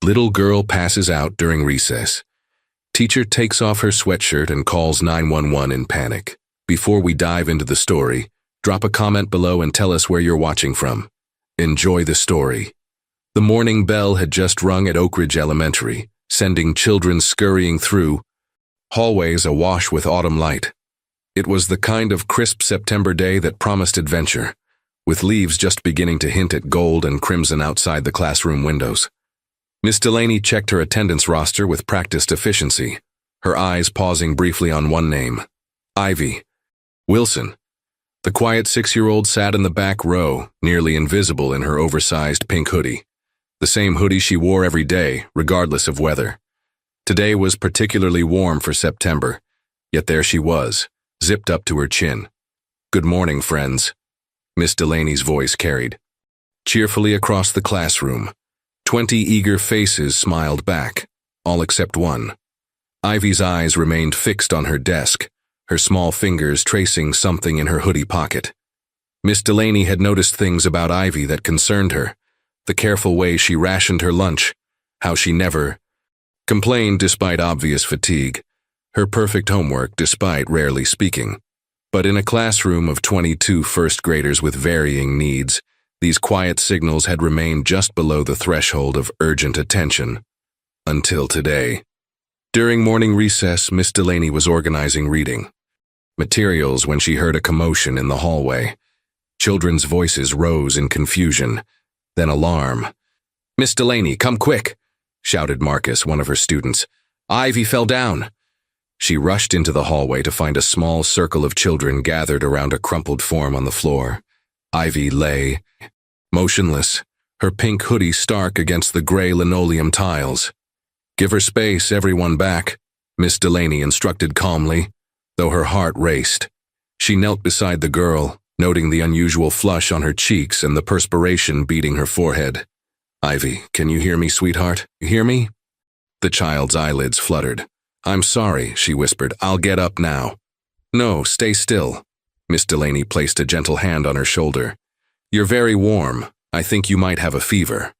Little girl passes out during recess. Teacher takes off her sweatshirt and calls 911 in panic. Before we dive into the story, drop a comment below and tell us where you're watching from. Enjoy the story. The morning bell had just rung at Oak Ridge Elementary, sending children scurrying through hallways awash with autumn light. It was the kind of crisp September day that promised adventure, with leaves just beginning to hint at gold and crimson outside the classroom windows. Miss Delaney checked her attendance roster with practiced efficiency, her eyes pausing briefly on one name, Ivy. Wilson. The quiet 6-year-old sat in the back row, nearly invisible in her oversized pink hoodie. The same hoodie she wore every day, regardless of weather. Today was particularly warm for September, yet there she was, zipped up to her chin. "Good morning, friends," Miss Delaney's voice carried. Cheerfully across the classroom, 20 eager faces smiled back, all except one. Ivy's eyes remained fixed on her desk, her small fingers tracing something in her hoodie pocket. Miss Delaney had noticed things about Ivy that concerned her, the careful way she rationed her lunch, how she never complained despite obvious fatigue, her perfect homework despite rarely speaking. But in a classroom of 22 first graders with varying needs, these quiet signals had remained just below the threshold of urgent attention. Until today. During morning recess, Miss Delaney was organizing reading materials when she heard a commotion in the hallway. Children's voices rose in confusion, then alarm. "Miss Delaney, come quick!" shouted Marcus, one of her students. "Ivy fell down." She rushed into the hallway to find a small circle of children gathered around a crumpled form on the floor. Ivy lay, motionless, her pink hoodie stark against the gray linoleum tiles. "Give her space, everyone back," Miss Delaney instructed calmly, though her heart raced. She knelt beside the girl, noting the unusual flush on her cheeks and the perspiration beading her forehead. "Ivy, can you hear me, sweetheart? You hear me?" The child's eyelids fluttered. "I'm sorry," she whispered. "I'll get up now." "No, stay still." Miss Delaney placed a gentle hand on her shoulder. "You're very warm. I think you might have a fever."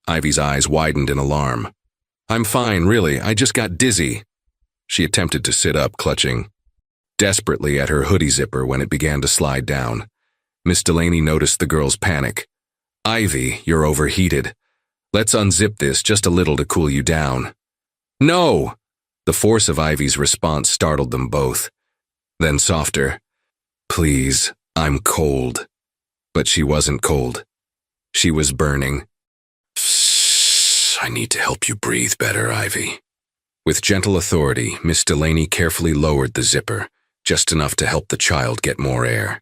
Ivy's eyes widened in alarm. "I'm fine, really. I just got dizzy." She attempted to sit up, clutching desperately at her hoodie zipper when it began to slide down. Miss Delaney noticed the girl's panic. "Ivy, you're overheated. Let's unzip this just a little to cool you down." "No!" The force of Ivy's response startled them both. Then softer, "Please, I'm cold." But she wasn't cold. She was burning. "I need to help you breathe better, Ivy." With gentle authority, Miss Delaney carefully lowered the zipper, just enough to help the child get more air.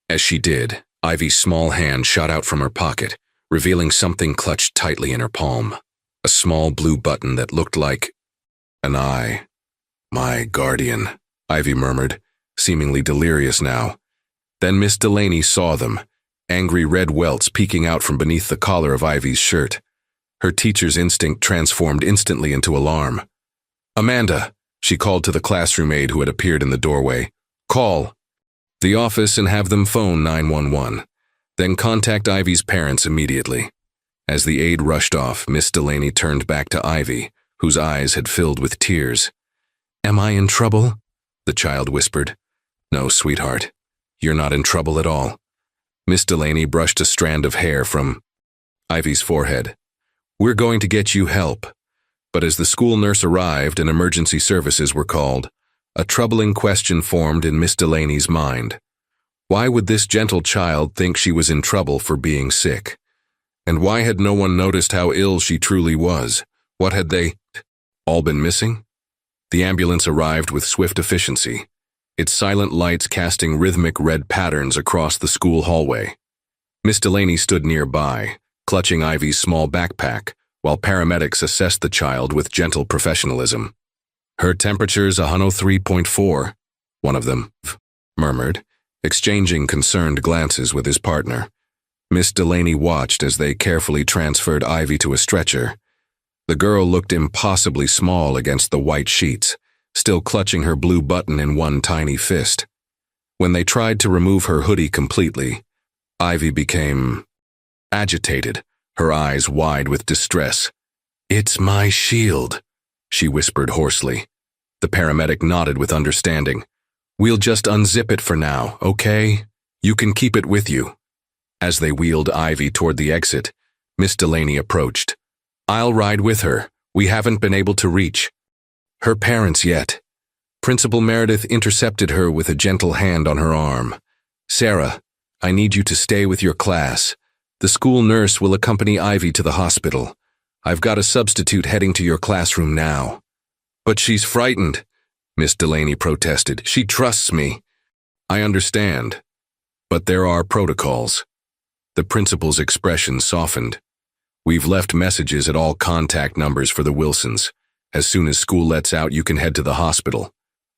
As she did, Ivy's small hand shot out from her pocket, revealing something clutched tightly in her palm. A small blue button that looked like an eye. "My guardian," Ivy murmured, seemingly delirious now. Then Miss Delaney saw them, angry red welts peeking out from beneath the collar of Ivy's shirt. Her teacher's instinct transformed instantly into alarm. "Amanda," she called to the classroom aide who had appeared in the doorway. "Call the office and have them phone 911. Then contact Ivy's parents immediately." As the aide rushed off, Miss Delaney turned back to Ivy, whose eyes had filled with tears. "Am I in trouble?" the child whispered. "No, sweetheart. You're not in trouble at all." Miss Delaney brushed a strand of hair from Ivy's forehead. "We're going to get you help." But as the school nurse arrived and emergency services were called, a troubling question formed in Miss Delaney's mind. Why would this gentle child think she was in trouble for being sick? And why had no one noticed how ill she truly was? What had they all been missing? The ambulance arrived with swift efficiency, its silent lights casting rhythmic red patterns across the school hallway. Miss Delaney stood nearby, clutching Ivy's small backpack, while paramedics assessed the child with gentle professionalism. "Her temperature's 103.4, one of them murmured, exchanging concerned glances with his partner. Miss Delaney watched as they carefully transferred Ivy to a stretcher. The girl looked impossibly small against the white sheets, still clutching her blue button in one tiny fist. When they tried to remove her hoodie completely, Ivy became agitated, her eyes wide with distress. "It's my shield," she whispered hoarsely. The paramedic nodded with understanding. "We'll just unzip it for now, okay? You can keep it with you." As they wheeled Ivy toward the exit, Miss Delaney approached. "I'll ride with her. We haven't been able to reach her parents yet." Principal Meredith intercepted her with a gentle hand on her arm. "Sarah, I need you to stay with your class. The school nurse will accompany Ivy to the hospital. I've got a substitute heading to your classroom now." "But she's frightened," Miss Delaney protested. "She trusts me." "I understand, but there are protocols." The principal's expression softened. "We've left messages at all contact numbers for the Wilsons. As soon as school lets out, you can head to the hospital.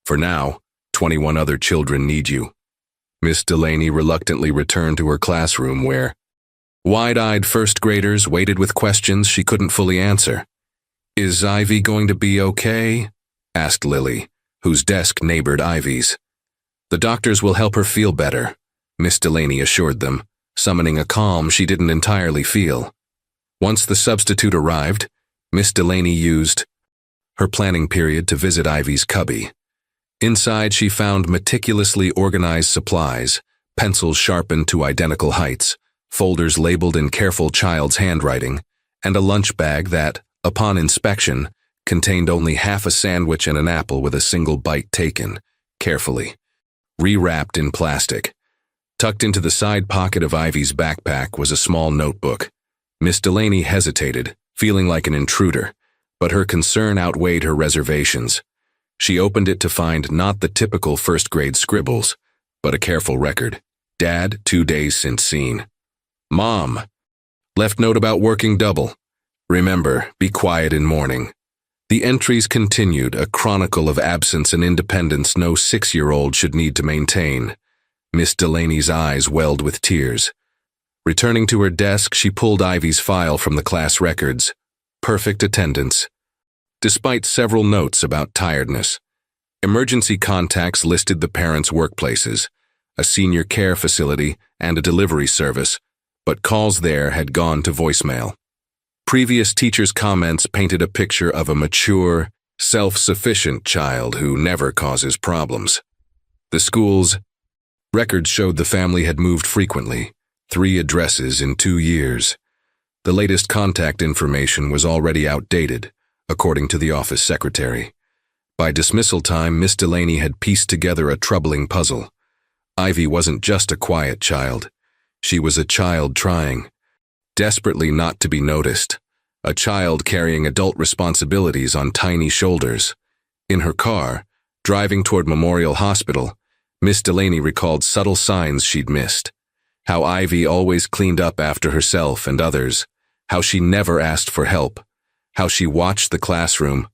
For now, 21 other children need you." Miss Delaney reluctantly returned to her classroom where wide-eyed first graders waited with questions she couldn't fully answer. "Is Ivy going to be okay?" asked Lily, whose desk neighbored Ivy's. "The doctors will help her feel better," Miss Delaney assured them, summoning a calm she didn't entirely feel. Once the substitute arrived, Miss Delaney used her planning period to visit Ivy's cubby. Inside, she found meticulously organized supplies, pencils sharpened to identical heights, folders labeled in careful child's handwriting, and a lunch bag that, upon inspection, contained only half a sandwich and an apple with a single bite taken, carefully rewrapped in plastic. Tucked into the side pocket of Ivy's backpack was a small notebook. Miss Delaney hesitated, feeling like an intruder, but her concern outweighed her reservations. She opened it to find not the typical first-grade scribbles, but a careful record. "Dad, 2 days since seen. Mom, left note about working double. Remember, be quiet in morning." The entries continued, a chronicle of absence and independence no 6-year-old should need to maintain. Miss Delaney's eyes welled with tears. Returning to her desk, she pulled Ivy's file from the class records. Perfect attendance, despite several notes about tiredness. Emergency contacts listed the parents' workplaces, a senior care facility, and a delivery service, but calls there had gone to voicemail. Previous teachers' comments painted a picture of a mature, self-sufficient child who never causes problems. The school's records showed the family had moved frequently, 3 addresses in 2 years. The latest contact information was already outdated, according to the office secretary. By dismissal time, Miss Delaney had pieced together a troubling puzzle. Ivy wasn't just a quiet child. She was a child trying desperately not to be noticed, a child carrying adult responsibilities on tiny shoulders. In her car, driving toward Memorial Hospital, Miss Delaney recalled subtle signs she'd missed. How Ivy always cleaned up after herself and others, how she never asked for help, how she watched the classroom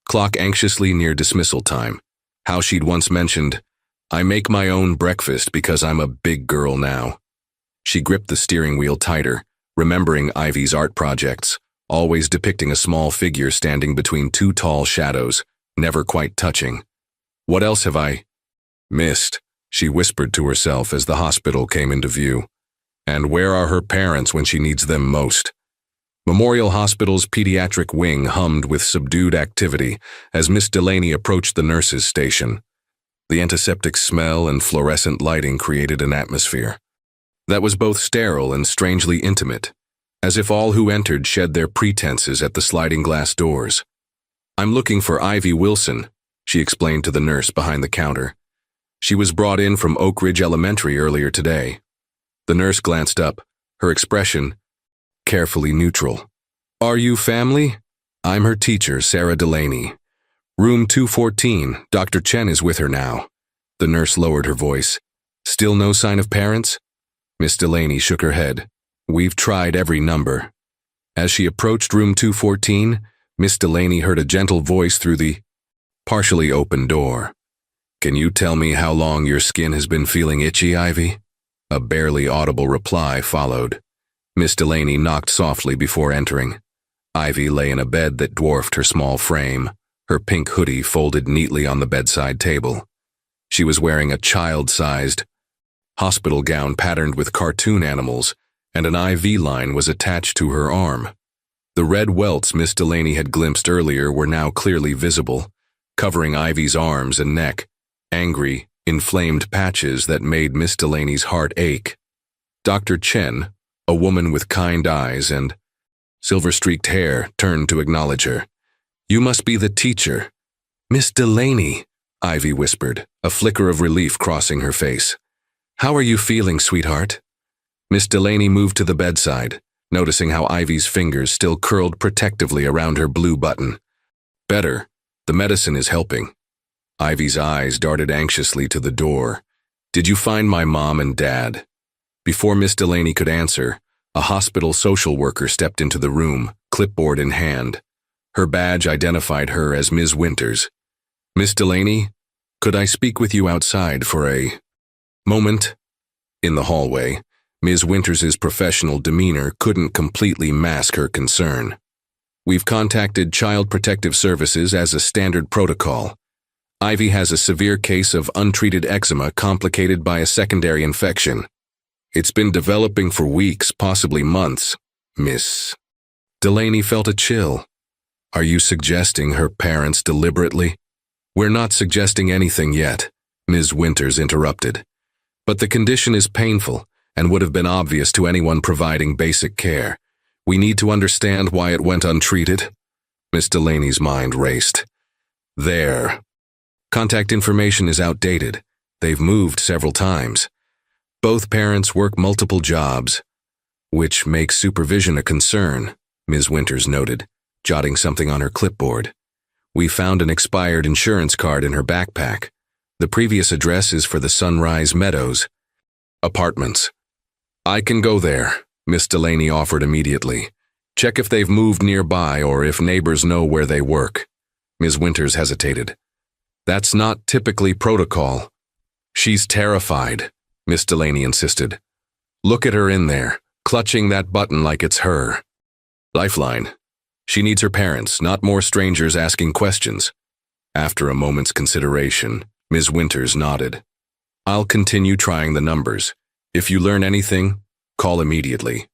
clock anxiously near dismissal time, how she'd once mentioned, "I make my own breakfast because I'm a big girl now." She gripped the steering wheel tighter, remembering Ivy's art projects, always depicting a small figure standing between 2 tall shadows, never quite touching. "What else have I missed?" she whispered to herself as the hospital came into view. "And where are her parents when she needs them most?" Memorial Hospital's pediatric wing hummed with subdued activity as Miss Delaney approached the nurses' station. The antiseptic smell and fluorescent lighting created an atmosphere that was both sterile and strangely intimate, as if all who entered shed their pretenses at the sliding glass doors. "I'm looking for Ivy Wilson," she explained to the nurse behind the counter. "She was brought in from Oak Ridge Elementary earlier today." The nurse glanced up, her expression carefully neutral. "Are you family? I'm her teacher, Sarah Delaney. Room 214, Dr. Chen is with her now." The nurse lowered her voice. "Still no sign of parents?" Miss Delaney shook her head. "We've tried every number." As she approached room 214, Miss Delaney heard a gentle voice through the partially open door. "Can you tell me how long your skin has been feeling itchy, Ivy?" A barely audible reply followed. Miss Delaney knocked softly before entering. Ivy lay in a bed that dwarfed her small frame, her pink hoodie folded neatly on the bedside table. She was wearing a child-sized hospital gown patterned with cartoon animals, and an IV line was attached to her arm. The red welts Miss Delaney had glimpsed earlier were now clearly visible, covering Ivy's arms and neck, angry, inflamed patches that made Miss Delaney's heart ache. Dr. Chen, a woman with kind eyes and silver-streaked hair, turned to acknowledge her. "You must be the teacher." "Miss Delaney," Ivy whispered, a flicker of relief crossing her face. "How are you feeling, sweetheart?" Miss Delaney moved to the bedside, noticing how Ivy's fingers still curled protectively around her blue button. "Better. The medicine is helping." Ivy's eyes darted anxiously to the door. "Did you find my mom and dad?" Before Miss Delaney could answer, a hospital social worker stepped into the room, clipboard in hand. Her badge identified her as Ms. Winters. "Miss Delaney, could I speak with you outside for a moment?" In the hallway, Ms. Winters's professional demeanor couldn't completely mask her concern. "We've contacted Child Protective Services as a standard protocol. Ivy has a severe case of untreated eczema complicated by a secondary infection. It's been developing for weeks, possibly months." Miss Delaney felt a chill. "Are you suggesting her parents deliberately?" "We're not suggesting anything yet," Ms. Winters interrupted. "But the condition is painful and would have been obvious to anyone providing basic care. We need to understand why it went untreated." Miss Delaney's mind raced. "Their contact information is outdated. They've moved several times. Both parents work multiple jobs, which makes supervision a concern," Ms. Winters noted, jotting something on her clipboard. "We found an expired insurance card in her backpack. The previous address is for the Sunrise Meadows apartments." "I can go there," Miss Delaney offered immediately. "Check if they've moved nearby or if neighbors know where they work." Ms. Winters hesitated. "That's not typically protocol." "She's terrified," Miss Delaney insisted. "Look at her in there, clutching that button like it's her. Lifeline. She needs her parents, not more strangers asking questions." After a moment's consideration, Ms. Winters nodded. "I'll continue trying the numbers. If you learn anything, call immediately."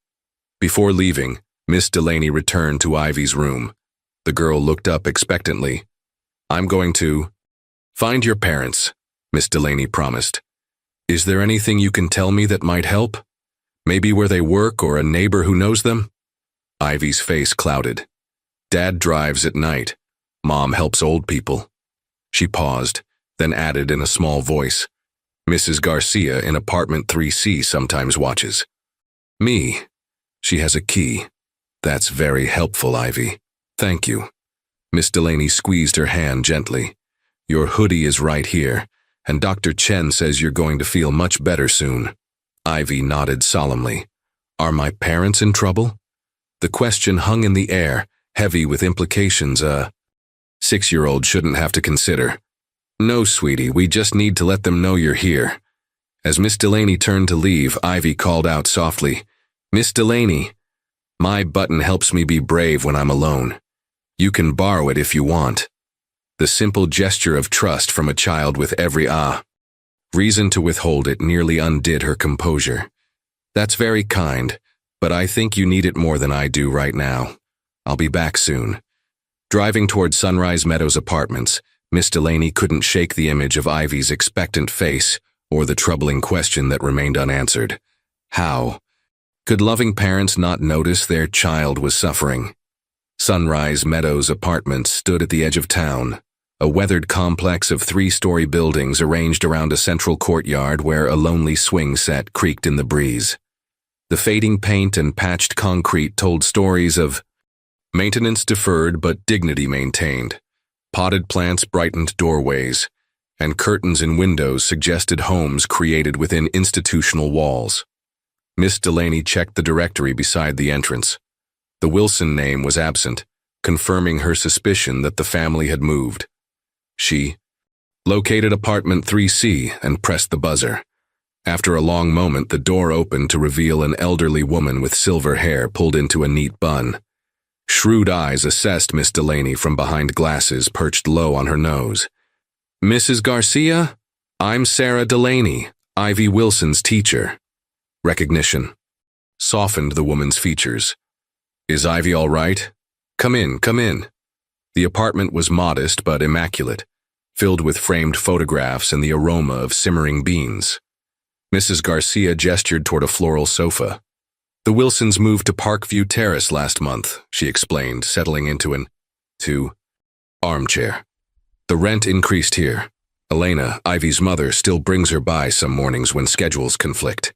Before leaving, Miss Delaney returned to Ivy's room. The girl looked up expectantly. "I'm going to find your parents," Miss Delaney promised. "Is there anything you can tell me that might help? Maybe where they work or a neighbor who knows them?" Ivy's face clouded. "Dad drives at night. Mom helps old people." She paused, then added in a small voice, "Mrs. Garcia in apartment 3C sometimes watches." "Me. She has a key. That's very helpful, Ivy. Thank you." Miss Delaney squeezed her hand gently. "Your hoodie is right here, and Dr. Chen says you're going to feel much better soon." Ivy nodded solemnly. "Are my parents in trouble?" The question hung in the air, heavy with implications a 6-year-old shouldn't have to consider. "No, sweetie, we just need to let them know you're here." As Miss Delaney turned to leave, Ivy called out softly, "Miss Delaney, my button helps me be brave when I'm alone. You can borrow it if you want." The simple gesture of trust from a child with every reason to withhold it nearly undid her composure. "That's very kind, but I think you need it more than I do right now. I'll be back soon." Driving toward Sunrise Meadows apartments, Miss Delaney couldn't shake the image of Ivy's expectant face or the troubling question that remained unanswered. How could loving parents not notice their child was suffering? Sunrise Meadows apartments stood at the edge of town, a weathered complex of 3-story buildings arranged around a central courtyard where a lonely swing set creaked in the breeze. The fading paint and patched concrete told stories of maintenance deferred but dignity maintained. Potted plants brightened doorways, and curtains in windows suggested homes created within institutional walls. Miss Delaney checked the directory beside the entrance. The Wilson name was absent, confirming her suspicion that the family had moved. She located apartment 3C and pressed the buzzer. After a long moment, the door opened to reveal an elderly woman with silver hair pulled into a neat bun. Shrewd eyes assessed Miss Delaney from behind glasses perched low on her nose. "Mrs. Garcia? I'm Sarah Delaney, Ivy Wilson's teacher." Recognition softened the woman's features. Is Ivy all right? Come in, come in. The apartment was modest but immaculate, filled with framed photographs and the aroma of simmering beans. Mrs. Garcia gestured toward a floral sofa. The Wilsons moved to Parkview Terrace last month, she explained, settling into an armchair. The rent increased here. Elena, Ivy's mother, still brings her by some mornings when schedules conflict.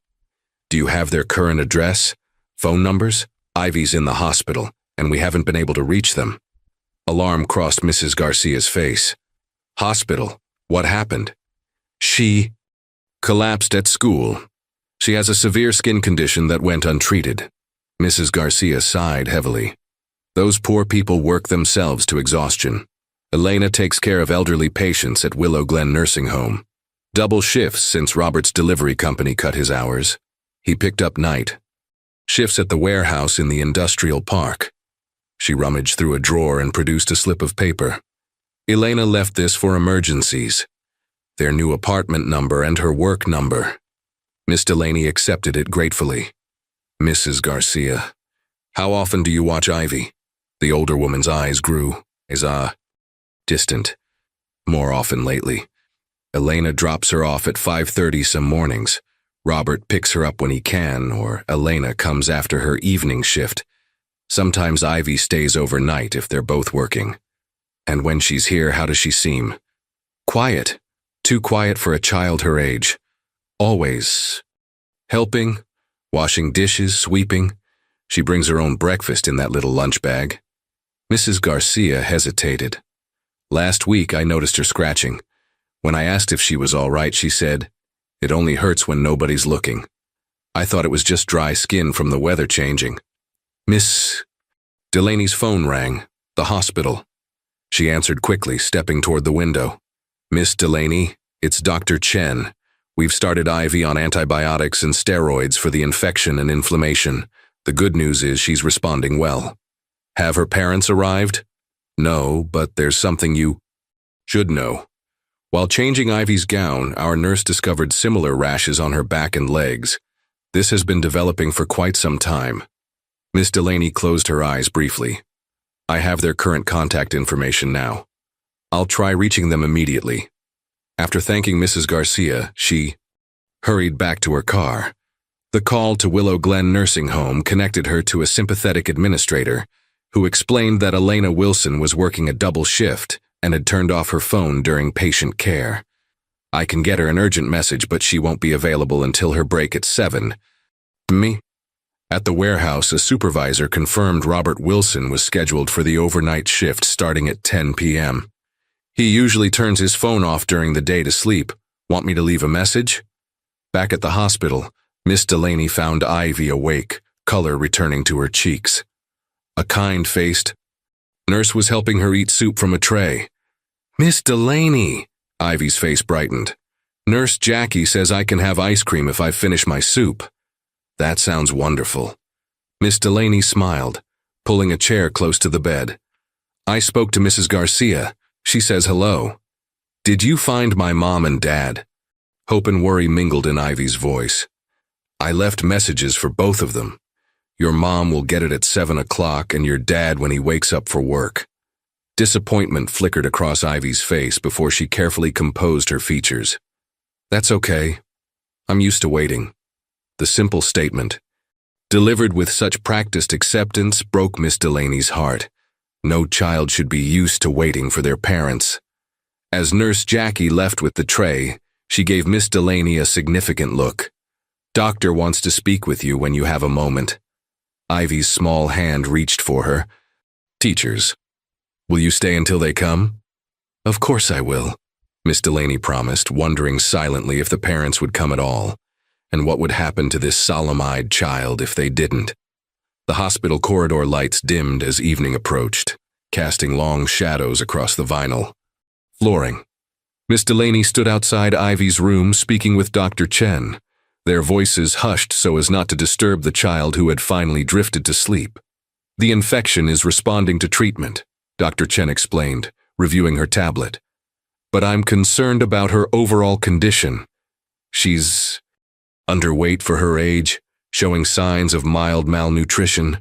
Do you have their current address? Phone numbers? Ivy's in the hospital, and we haven't been able to reach them. Alarm crossed Mrs. Garcia's face. Hospital? What happened? She collapsed at school. She has a severe skin condition that went untreated. Mrs. Garcia sighed heavily. Those poor people work themselves to exhaustion. Elena takes care of elderly patients at Willow Glen Nursing Home. Double shifts since Robert's delivery company cut his hours. He picked up night. Shifts at the warehouse in the industrial park. She rummaged through a drawer and produced a slip of paper. Elena left this for emergencies. Their new apartment number and her work number. Miss Delaney accepted it gratefully. Mrs. Garcia, how often do you watch Ivy? The older woman's eyes grew, distant. More often lately. Elena drops her off at 5:30 some mornings. Robert picks her up when he can, or Elena comes after her evening shift. Sometimes Ivy stays overnight if they're both working. And when she's here, how does she seem? Quiet. Too quiet for a child her age. Always. Helping, washing dishes, sweeping. She brings her own breakfast in that little lunch bag. Mrs. Garcia hesitated. Last week I noticed her scratching. When I asked if she was all right, she said, "It only hurts when nobody's looking." I thought it was just dry skin from the weather changing. Miss Delaney's phone rang. The hospital. She answered quickly, stepping toward the window. Miss Delaney, it's Dr. Chen. We've started Ivy on antibiotics and steroids for the infection and inflammation. The good news is she's responding well. Have her parents arrived? No, but there's something you should know. While changing Ivy's gown, our nurse discovered similar rashes on her back and legs. This has been developing for quite some time. Miss Delaney closed her eyes briefly. I have their current contact information now. I'll try reaching them immediately. After thanking Mrs. Garcia, she hurried back to her car. The call to Willow Glen Nursing Home connected her to a sympathetic administrator who explained that Elena Wilson was working a double shift and had turned off her phone during patient care. I can get her an urgent message, but she won't be available until her break at 7. Me? At the warehouse, a supervisor confirmed Robert Wilson was scheduled for the overnight shift starting at 10 p.m. He usually turns his phone off during the day to sleep. Want me to leave a message? Back at the hospital, Miss Delaney found Ivy awake, color returning to her cheeks. A kind-faced nurse was helping her eat soup from a tray. Miss Delaney, Ivy's face brightened. Nurse Jackie says I can have ice cream if I finish my soup. That sounds wonderful. Miss Delaney smiled, pulling a chair close to the bed. I spoke to Mrs. Garcia. She says hello. Did you find my mom and dad? Hope and worry mingled in Ivy's voice. I left messages for both of them. Your mom will get it at 7 o'clock and your dad when he wakes up for work. Disappointment flickered across Ivy's face before she carefully composed her features. That's okay. I'm used to waiting. The simple statement, delivered with such practiced acceptance, broke Miss Delaney's heart. No child should be used to waiting for their parents. As Nurse Jackie left with the tray, she gave Miss Delaney a significant look. Doctor wants to speak with you when you have a moment. Ivy's small hand reached for her. Teachers, will you stay until they come? Of course I will, Miss Delaney promised, wondering silently if the parents would come at all, and what would happen to this solemn-eyed child if they didn't. The hospital corridor lights dimmed as evening approached, casting long shadows across the vinyl flooring. Miss Delaney stood outside Ivy's room speaking with Dr. Chen, their voices hushed so as not to disturb the child who had finally drifted to sleep. The infection is responding to treatment, Dr. Chen explained, reviewing her tablet. But I'm concerned about her overall condition. She's underweight for her age, showing signs of mild malnutrition,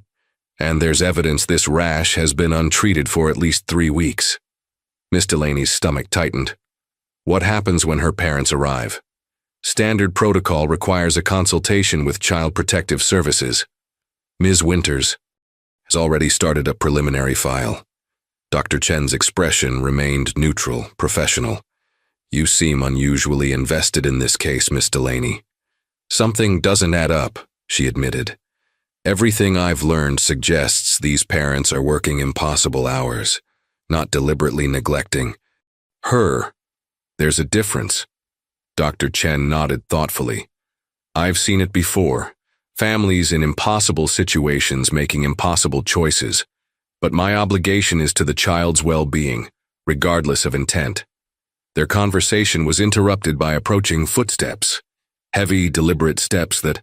And there's evidence this rash has been untreated for at least 3 weeks. Miss Delaney's stomach tightened. What happens when her parents arrive? Standard protocol requires a consultation with Child Protective Services. Ms. Winters has already started a preliminary file. Dr. Chen's expression remained neutral, professional. You seem unusually invested in this case, Miss Delaney. Something doesn't add up, she admitted. Everything I've learned suggests these parents are working impossible hours, not deliberately neglecting her. There's a difference. Dr. Chen nodded thoughtfully. I've seen it before. Families in impossible situations making impossible choices. But my obligation is to the child's well-being, regardless of intent. Their conversation was interrupted by approaching footsteps. Heavy, deliberate steps that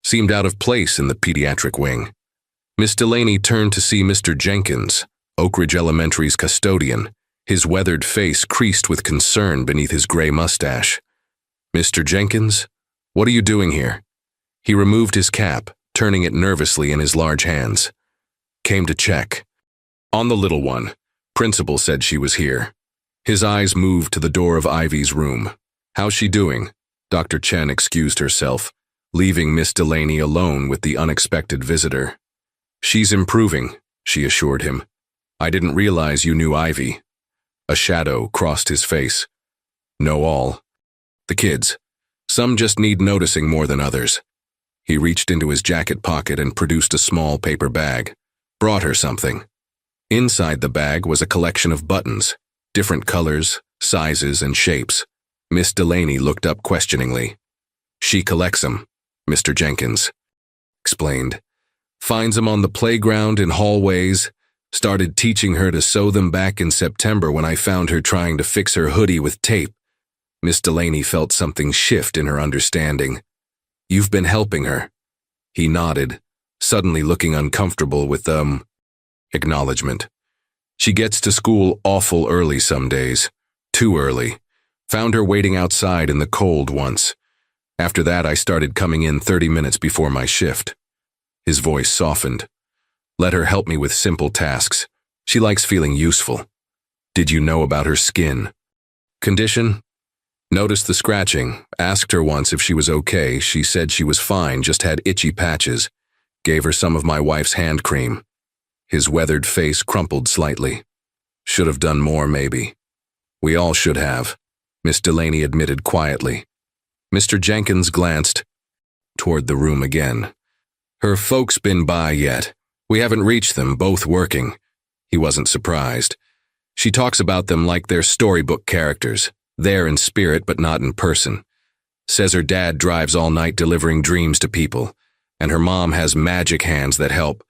seemed out of place in the pediatric wing. Miss Delaney turned to see Mr. Jenkins, Oak Ridge Elementary's custodian, his weathered face creased with concern beneath his gray mustache. Mr. Jenkins, what are you doing here? He removed his cap, turning it nervously in his large hands. Came to check. On the little one. Principal said she was here. His eyes moved to the door of Ivy's room. How's she doing? Dr. Chen excused herself, leaving Miss Delaney alone with the unexpected visitor. She's improving, she assured him. I didn't realize you knew Ivy. A shadow crossed his face. Know all. The kids. Some just need noticing more than others. He reached into his jacket pocket and produced a small paper bag. Brought her something. Inside the bag was a collection of buttons, different colors, sizes, and shapes. Miss Delaney looked up questioningly. She collects them, Mr. Jenkins explained. Finds them on the playground in hallways. Started teaching her to sew them back in September when I found her trying to fix her hoodie with tape. Miss Delaney felt something shift in her understanding. You've been helping her. He nodded, suddenly looking uncomfortable with, acknowledgement. She gets to school awful early some days. Too early. Found her waiting outside in the cold once. After that, I started coming in 30 minutes before my shift. His voice softened. Let her help me with simple tasks. She likes feeling useful. Did you know about her skin condition? Noticed the scratching. Asked her once if she was okay. She said she was fine, just had itchy patches. Gave her some of my wife's hand cream. His weathered face crumpled slightly. Should have done more, maybe. We all should have, Miss Delaney admitted quietly. Mr. Jenkins glanced toward the room again. Her folks been by yet? We haven't reached them, both working. He wasn't surprised. She talks about them like they're storybook characters, there in spirit but not in person. Says her dad drives all night delivering dreams to people, and her mom has magic hands that help.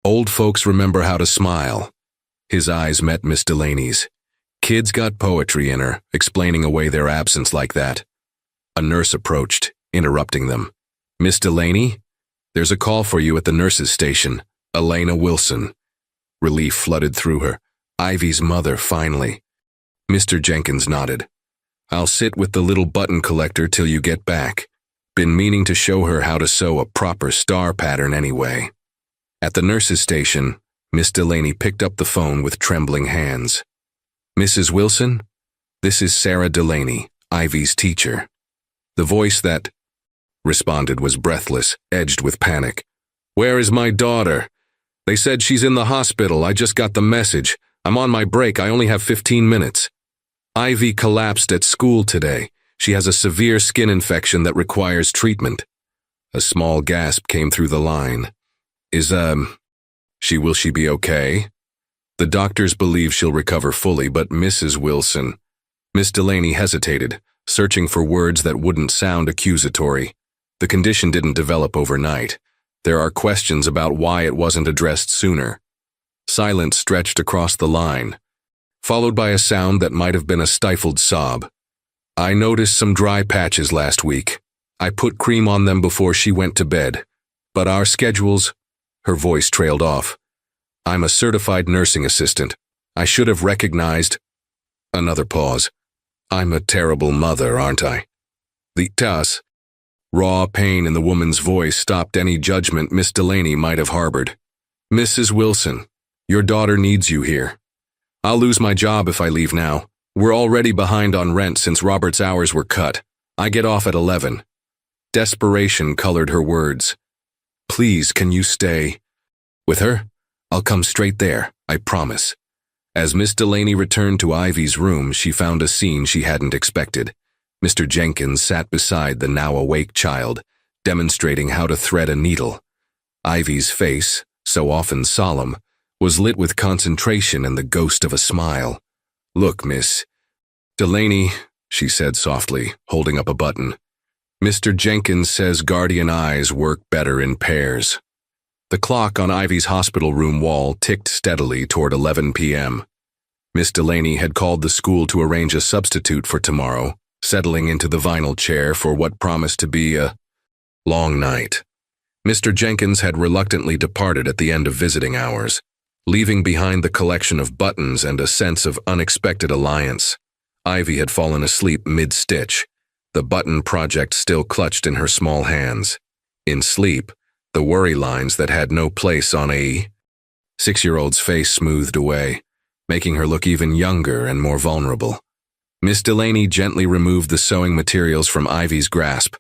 Old folks remember how to smile. His eyes met Miss Delaney's. Kids got poetry in her, explaining away their absence like that. A nurse approached, interrupting them. Miss Delaney? There's a call for you at the nurse's station. Elena Wilson. Relief flooded through her. Ivy's mother, finally. Mr. Jenkins nodded. I'll sit with the little button collector till you get back. Been meaning to show her how to sew a proper star pattern anyway. At the nurse's station, Miss Delaney picked up the phone with trembling hands. Mrs. Wilson? This is Sarah Delaney, Ivy's teacher. The voice that responded was breathless, edged with panic. Where is my daughter? They said she's in the hospital. I just got the message. I'm on my break. I only have 15 minutes. Ivy collapsed at school today. She has a severe skin infection that requires treatment. A small gasp came through the line. Will she be okay? The doctors believe she'll recover fully, but Mrs. Wilson. Miss Delaney hesitated, searching for words that wouldn't sound accusatory. The condition didn't develop overnight. There are questions about why it wasn't addressed sooner. Silence stretched across the line, followed by a sound that might have been a stifled sob. I noticed some dry patches last week. I put cream on them before she went to bed. But our schedules... Her voice trailed off. I'm a certified nursing assistant. I should have recognized... Another pause. I'm a terrible mother, aren't I? The toss. Raw pain in the woman's voice stopped any judgment Miss Delaney might have harbored. Mrs. Wilson, your daughter needs you here. I'll lose my job if I leave now. We're already behind on rent since Robert's hours were cut. I get off at 11. Desperation colored her words. Please, can you stay? With her? I'll come straight there, I promise. As Miss Delaney returned to Ivy's room, she found a scene she hadn't expected. Mr. Jenkins sat beside the now awake child, demonstrating how to thread a needle. Ivy's face, so often solemn, was lit with concentration and the ghost of a smile. Look, Miss Delaney, she said softly, holding up a button. Mr. Jenkins says guardian eyes work better in pairs. The clock on Ivy's hospital room wall ticked steadily toward 11 p.m. Miss Delaney had called the school to arrange a substitute for tomorrow, settling into the vinyl chair for what promised to be a long night. Mr. Jenkins had reluctantly departed at the end of visiting hours, leaving behind the collection of buttons and a sense of unexpected alliance. Ivy had fallen asleep mid-stitch, the button project still clutched in her small hands. In sleep, the worry lines that had no place on a 6-year-old's face smoothed away, making her look even younger and more vulnerable. Miss Delaney gently removed the sewing materials from Ivy's grasp,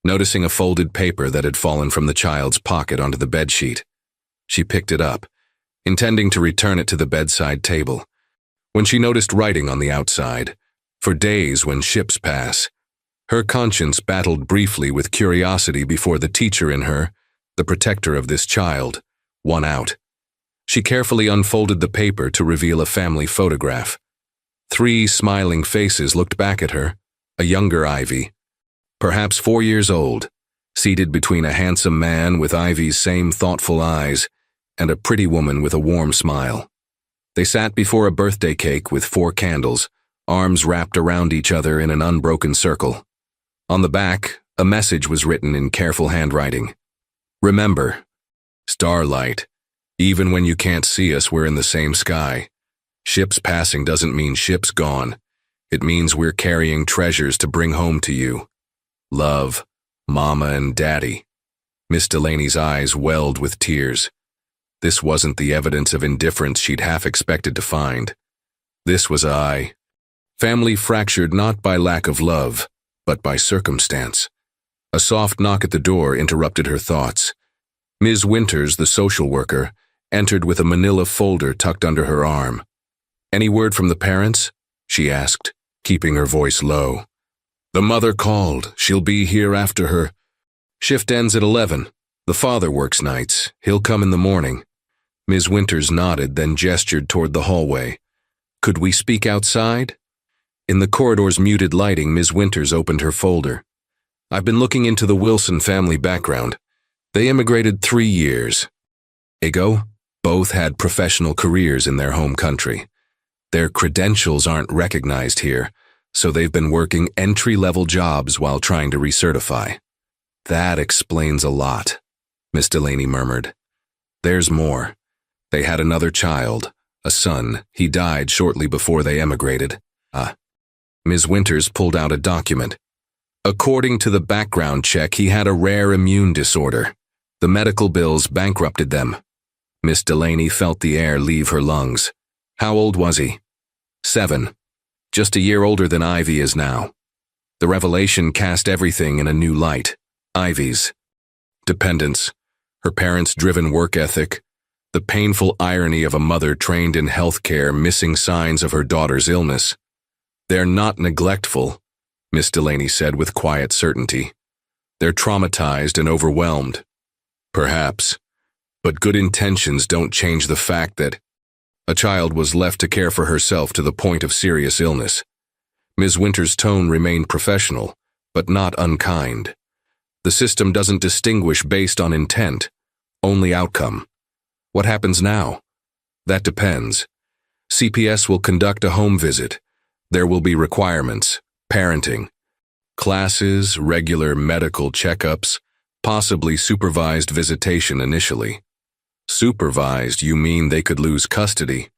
noticing a folded paper that had fallen from the child's pocket onto the bedsheet. She picked it up, intending to return it to the bedside table, when she noticed writing on the outside. For days when ships pass. Her conscience battled briefly with curiosity before the teacher in her, the protector of this child, won out. She carefully unfolded the paper to reveal a family photograph. 3 smiling faces looked back at her, a younger Ivy, perhaps 4 years old, seated between a handsome man with Ivy's same thoughtful eyes and a pretty woman with a warm smile. They sat before a birthday cake with 4 candles, arms wrapped around each other in an unbroken circle. On the back, a message was written in careful handwriting. Remember, starlight, even when you can't see us, we're in the same sky. Ships passing doesn't mean ships gone. It means we're carrying treasures to bring home to you. Love, Mama and Daddy. Miss Delaney's eyes welled with tears. This wasn't the evidence of indifference she'd half expected to find. This was family fractured not by lack of love, but by circumstance. A soft knock at the door interrupted her thoughts. Ms. Winters, the social worker, entered with a manila folder tucked under her arm. Any word from the parents? She asked, keeping her voice low. The mother called. She'll be here after her shift ends at 11. The father works nights. He'll come in the morning. Ms. Winters nodded, then gestured toward the hallway. Could we speak outside? In the corridor's muted lighting, Ms. Winters opened her folder. I've been looking into the Wilson family background. They immigrated 3 years ago. Both had professional careers in their home country. Their credentials aren't recognized here, so they've been working entry-level jobs while trying to recertify. That explains a lot, Miss Delaney murmured. There's more. They had another child, a son. He died shortly before they emigrated. Ms. Winters pulled out a document. According to the background check, he had a rare immune disorder. The medical bills bankrupted them. Miss Delaney felt the air leave her lungs. How old was he? 7. Just a year older than Ivy is now. The revelation cast everything in a new light. Ivy's dependence, her parents' driven work ethic, the painful irony of a mother trained in healthcare missing signs of her daughter's illness. They're not neglectful, Miss Delaney said with quiet certainty. They're traumatized and overwhelmed. Perhaps. But good intentions don't change the fact that a child was left to care for herself to the point of serious illness. Ms. Winters' tone remained professional, but not unkind. The system doesn't distinguish based on intent, only outcome. What happens now? That depends. CPS will conduct a home visit. There will be requirements, parenting, classes, regular medical checkups, possibly supervised visitation initially. Supervised, you mean they could lose custody?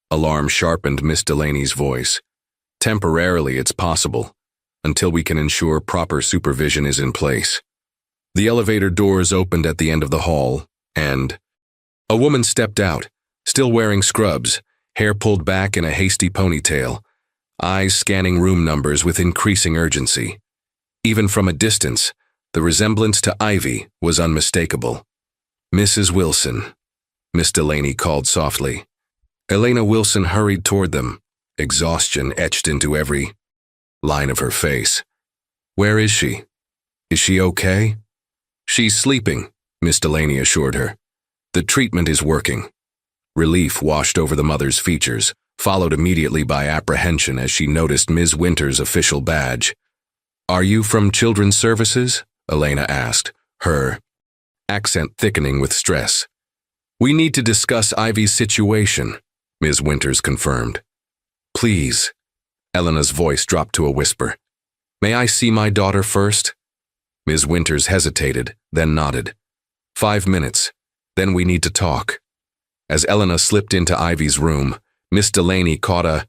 Alarm sharpened Miss Delaney's voice. Temporarily, it's possible, until we can ensure proper supervision is in place. The elevator doors opened at the end of the hall, and A woman stepped out, still wearing scrubs, hair pulled back in a hasty ponytail, eyes scanning room numbers with increasing urgency. Even from a distance, the resemblance to Ivy was unmistakable. "Mrs. Wilson," Miss Delaney called softly. Elena Wilson hurried toward them, exhaustion etched into every line of her face. "Where is she? Is she okay?" "She's sleeping," Miss Delaney assured her. "The treatment is working." Relief washed over the mother's features, followed immediately by apprehension as she noticed Ms. Winter's official badge. "Are you from Children's Services?" Elena asked, her accent thickening with stress. "We need to discuss Ivy's situation," Ms. Winters confirmed. "Please." Elena's voice dropped to a whisper. "May I see my daughter first?" Ms. Winters hesitated, then nodded. "5 minutes, then we need to talk." As Elena slipped into Ivy's room, Miss Delaney caught a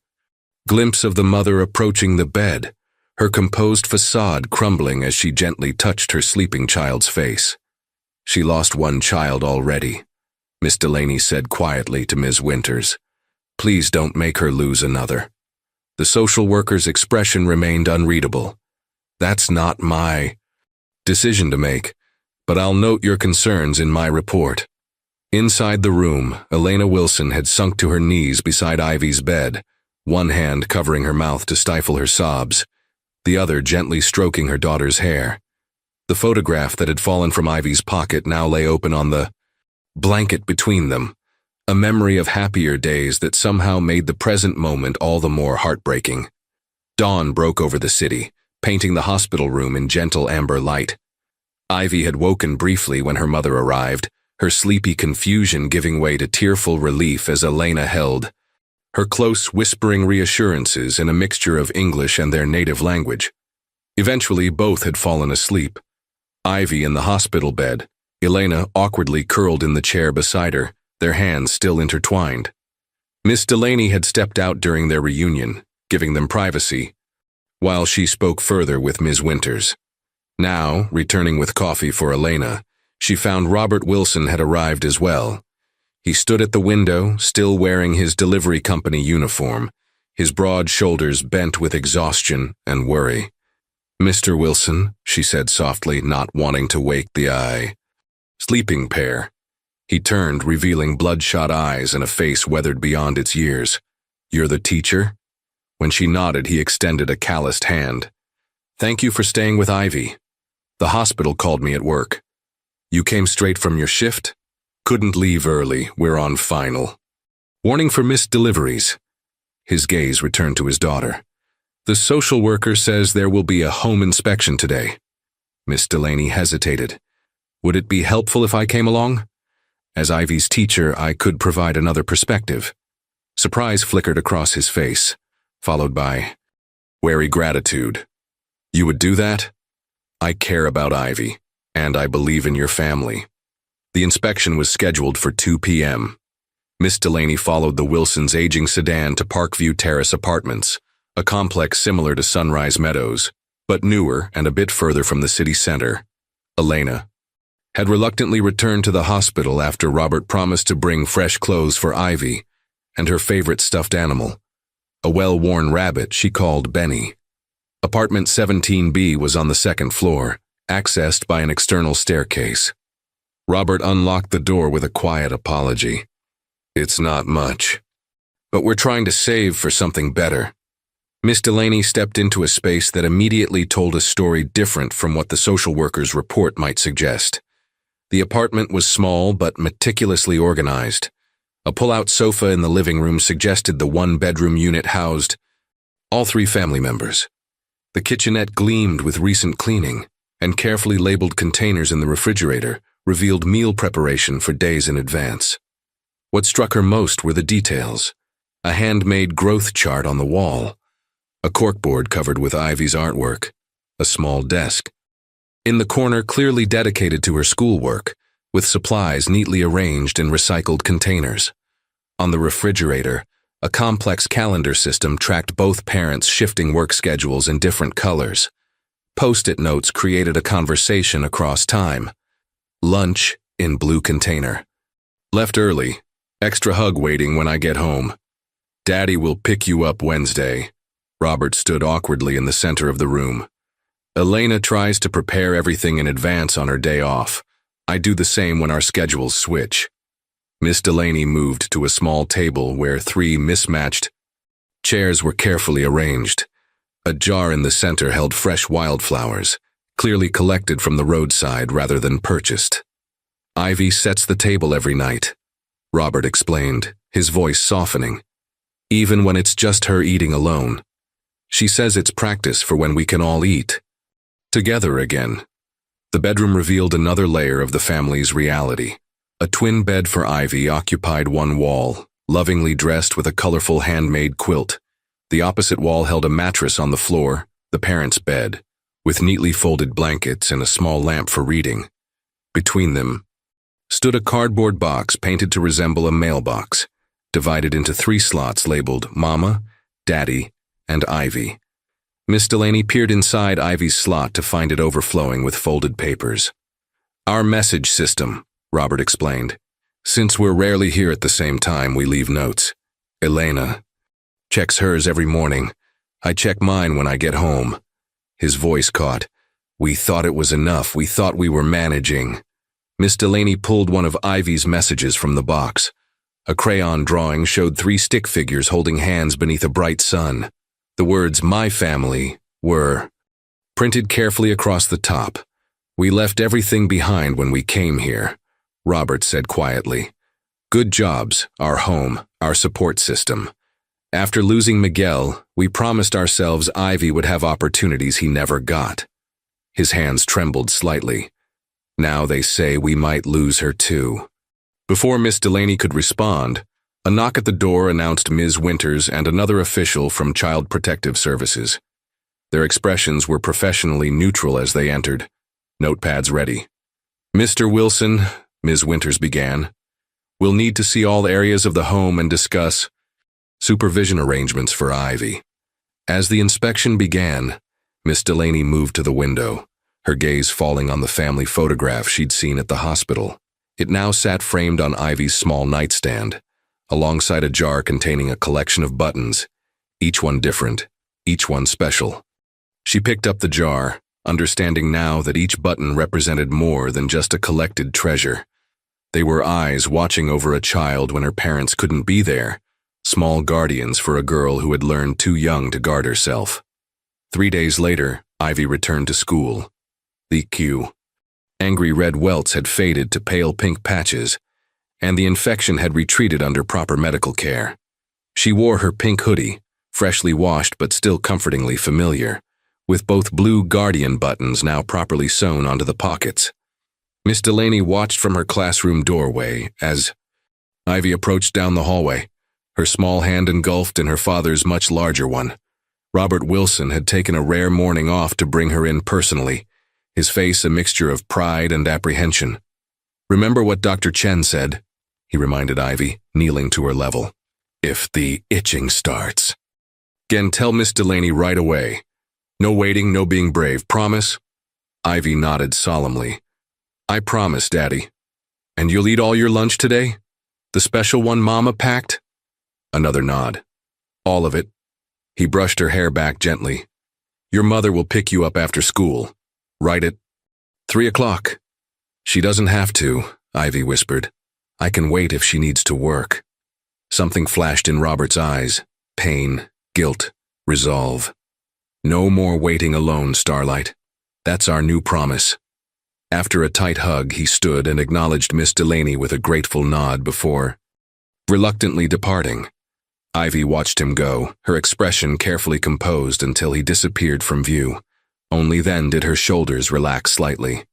glimpse of the mother approaching the bed, her composed facade crumbling as she gently touched her sleeping child's face. "She lost one child already," Miss Delaney said quietly to Ms. Winters. "Please don't make her lose another." The social worker's expression remained unreadable. "That's not my decision to make, but I'll note your concerns in my report." Inside the room, Elena Wilson had sunk to her knees beside Ivy's bed, one hand covering her mouth to stifle her sobs, the other gently stroking her daughter's hair. The photograph that had fallen from Ivy's pocket now lay open on the blanket between them, a memory of happier days that somehow made the present moment all the more heartbreaking. Dawn broke over the city, painting the hospital room in gentle amber light. Ivy had woken briefly when her mother arrived, her sleepy confusion giving way to tearful relief as Elena held her close, whispering reassurances in a mixture of English and their native language. Eventually, both had fallen asleep. Ivy in the hospital bed, Elena awkwardly curled in the chair beside her, their hands still intertwined. Miss Delaney had stepped out during their reunion, giving them privacy, while she spoke further with Ms. Winters. Now, returning with coffee for Elena, she found Robert Wilson had arrived as well. He stood at the window, still wearing his delivery company uniform, his broad shoulders bent with exhaustion and worry. "Mr. Wilson," she said softly, not wanting to wake the sleeping pair. He turned, revealing bloodshot eyes and a face weathered beyond its years. "You're the teacher?" When she nodded, he extended a calloused hand. "Thank you for staying with Ivy. The hospital called me at work." "You came straight from your shift?" "Couldn't leave early, we're on final." "Warning for missed deliveries." His gaze returned to his daughter. "The social worker says there will be a home inspection today." Miss Delaney hesitated. "Would it be helpful if I came along? As Ivy's teacher, I could provide another perspective." Surprise flickered across his face, followed by wary gratitude. "You would do that? I care about Ivy, and I believe in your family." The inspection was scheduled for 2 p.m. Miss Delaney followed the Wilsons' aging sedan to Parkview Terrace Apartments, a complex similar to Sunrise Meadows, but newer and a bit further from the city center. Elena had reluctantly returned to the hospital after Robert promised to bring fresh clothes for Ivy and her favorite stuffed animal, a well-worn rabbit she called Benny. Apartment 17B was on the second floor, accessed by an external staircase. Robert unlocked the door with a quiet apology. "It's not much, but we're trying to save for something better." Miss Delaney stepped into a space that immediately told a story different from what the social worker's report might suggest. The apartment was small but meticulously organized. A pull-out sofa in the living room suggested the one-bedroom unit housed all 3 family members. The kitchenette gleamed with recent cleaning, and carefully labeled containers in the refrigerator revealed meal preparation for days in advance. What struck her most were the details: a handmade growth chart on the wall, a corkboard covered with Ivy's artwork, a small desk in the corner clearly dedicated to her schoolwork, with supplies neatly arranged in recycled containers. On the refrigerator, a complex calendar system tracked both parents' shifting work schedules in different colors. Post-it notes created a conversation across time. Lunch in blue container. Left early. Extra hug waiting when I get home. Daddy will pick you up Wednesday. Robert stood awkwardly in the center of the room. Elena tries to prepare everything in advance on her day off. I do the same when our schedules switch. Miss Delaney moved to a small table where 3 mismatched chairs were carefully arranged. A jar in the center held fresh wildflowers, clearly collected from the roadside rather than purchased. Ivy sets the table every night, Robert explained, his voice softening. Even when it's just her eating alone. She says it's practice for when we can all eat together again. The bedroom revealed another layer of the family's reality. A twin bed for Ivy occupied one wall, lovingly dressed with a colorful handmade quilt. The opposite wall held a mattress on the floor, the parents' bed, with neatly folded blankets and a small lamp for reading. Between them stood a cardboard box painted to resemble a mailbox, divided into 3 slots labeled Mama, Daddy, and Ivy. Miss Delaney peered inside Ivy's slot to find it overflowing with folded papers. Our message system, Robert explained. Since we're rarely here at the same time, we leave notes. Elena checks hers every morning. I check mine when I get home. His voice caught. We thought it was enough. We thought we were managing. Miss Delaney pulled one of Ivy's messages from the box. A crayon drawing showed 3 stick figures holding hands beneath a bright sun. The words, "My family," were printed carefully across the top. We left everything behind when we came here, Robert said quietly. Good jobs, our home, our support system. After losing Miguel, we promised ourselves Ivy would have opportunities he never got. His hands trembled slightly. Now they say we might lose her too. Before Miss Delaney could respond, a knock at the door announced Ms. Winters and another official from Child Protective Services. Their expressions were professionally neutral as they entered, notepads ready. Mr. Wilson, Ms. Winters began, we'll need to see all areas of the home and discuss supervision arrangements for Ivy. As the inspection began, Miss Delaney moved to the window, her gaze falling on the family photograph she'd seen at the hospital. It now sat framed on Ivy's small nightstand, alongside a jar containing a collection of buttons, each one different, each one special. She picked up the jar, understanding now that each button represented more than just a collected treasure. They were eyes watching over a child when her parents couldn't be there, small guardians for a girl who had learned too young to guard herself. 3 days later, Ivy returned to school. The angry red welts had faded to pale pink patches, and the infection had retreated under proper medical care. She wore her pink hoodie, freshly washed but still comfortingly familiar, with both blue Guardian buttons now properly sewn onto the pockets. Miss Delaney watched from her classroom doorway as Ivy approached down the hallway, her small hand engulfed in her father's much larger one. Robert Wilson had taken a rare morning off to bring her in personally, his face a mixture of pride and apprehension. Remember what Dr. Chen said, he reminded Ivy, kneeling to her level. If the itching starts. Again, tell Miss Delaney right away. No waiting, no being brave, promise? Ivy nodded solemnly. I promise, Daddy. And you'll eat all your lunch today? The special one Mama packed? Another nod. All of it. He brushed her hair back gently. Your mother will pick you up after school. Right at 3 o'clock. She doesn't have to, Ivy whispered. I can wait if she needs to work. Something flashed in Robert's eyes. Pain, guilt, resolve. No more waiting alone, Starlight. That's our new promise. After a tight hug, he stood and acknowledged Miss Delaney with a grateful nod before reluctantly departing. Ivy watched him go, her expression carefully composed until he disappeared from view. Only then did her shoulders relax slightly.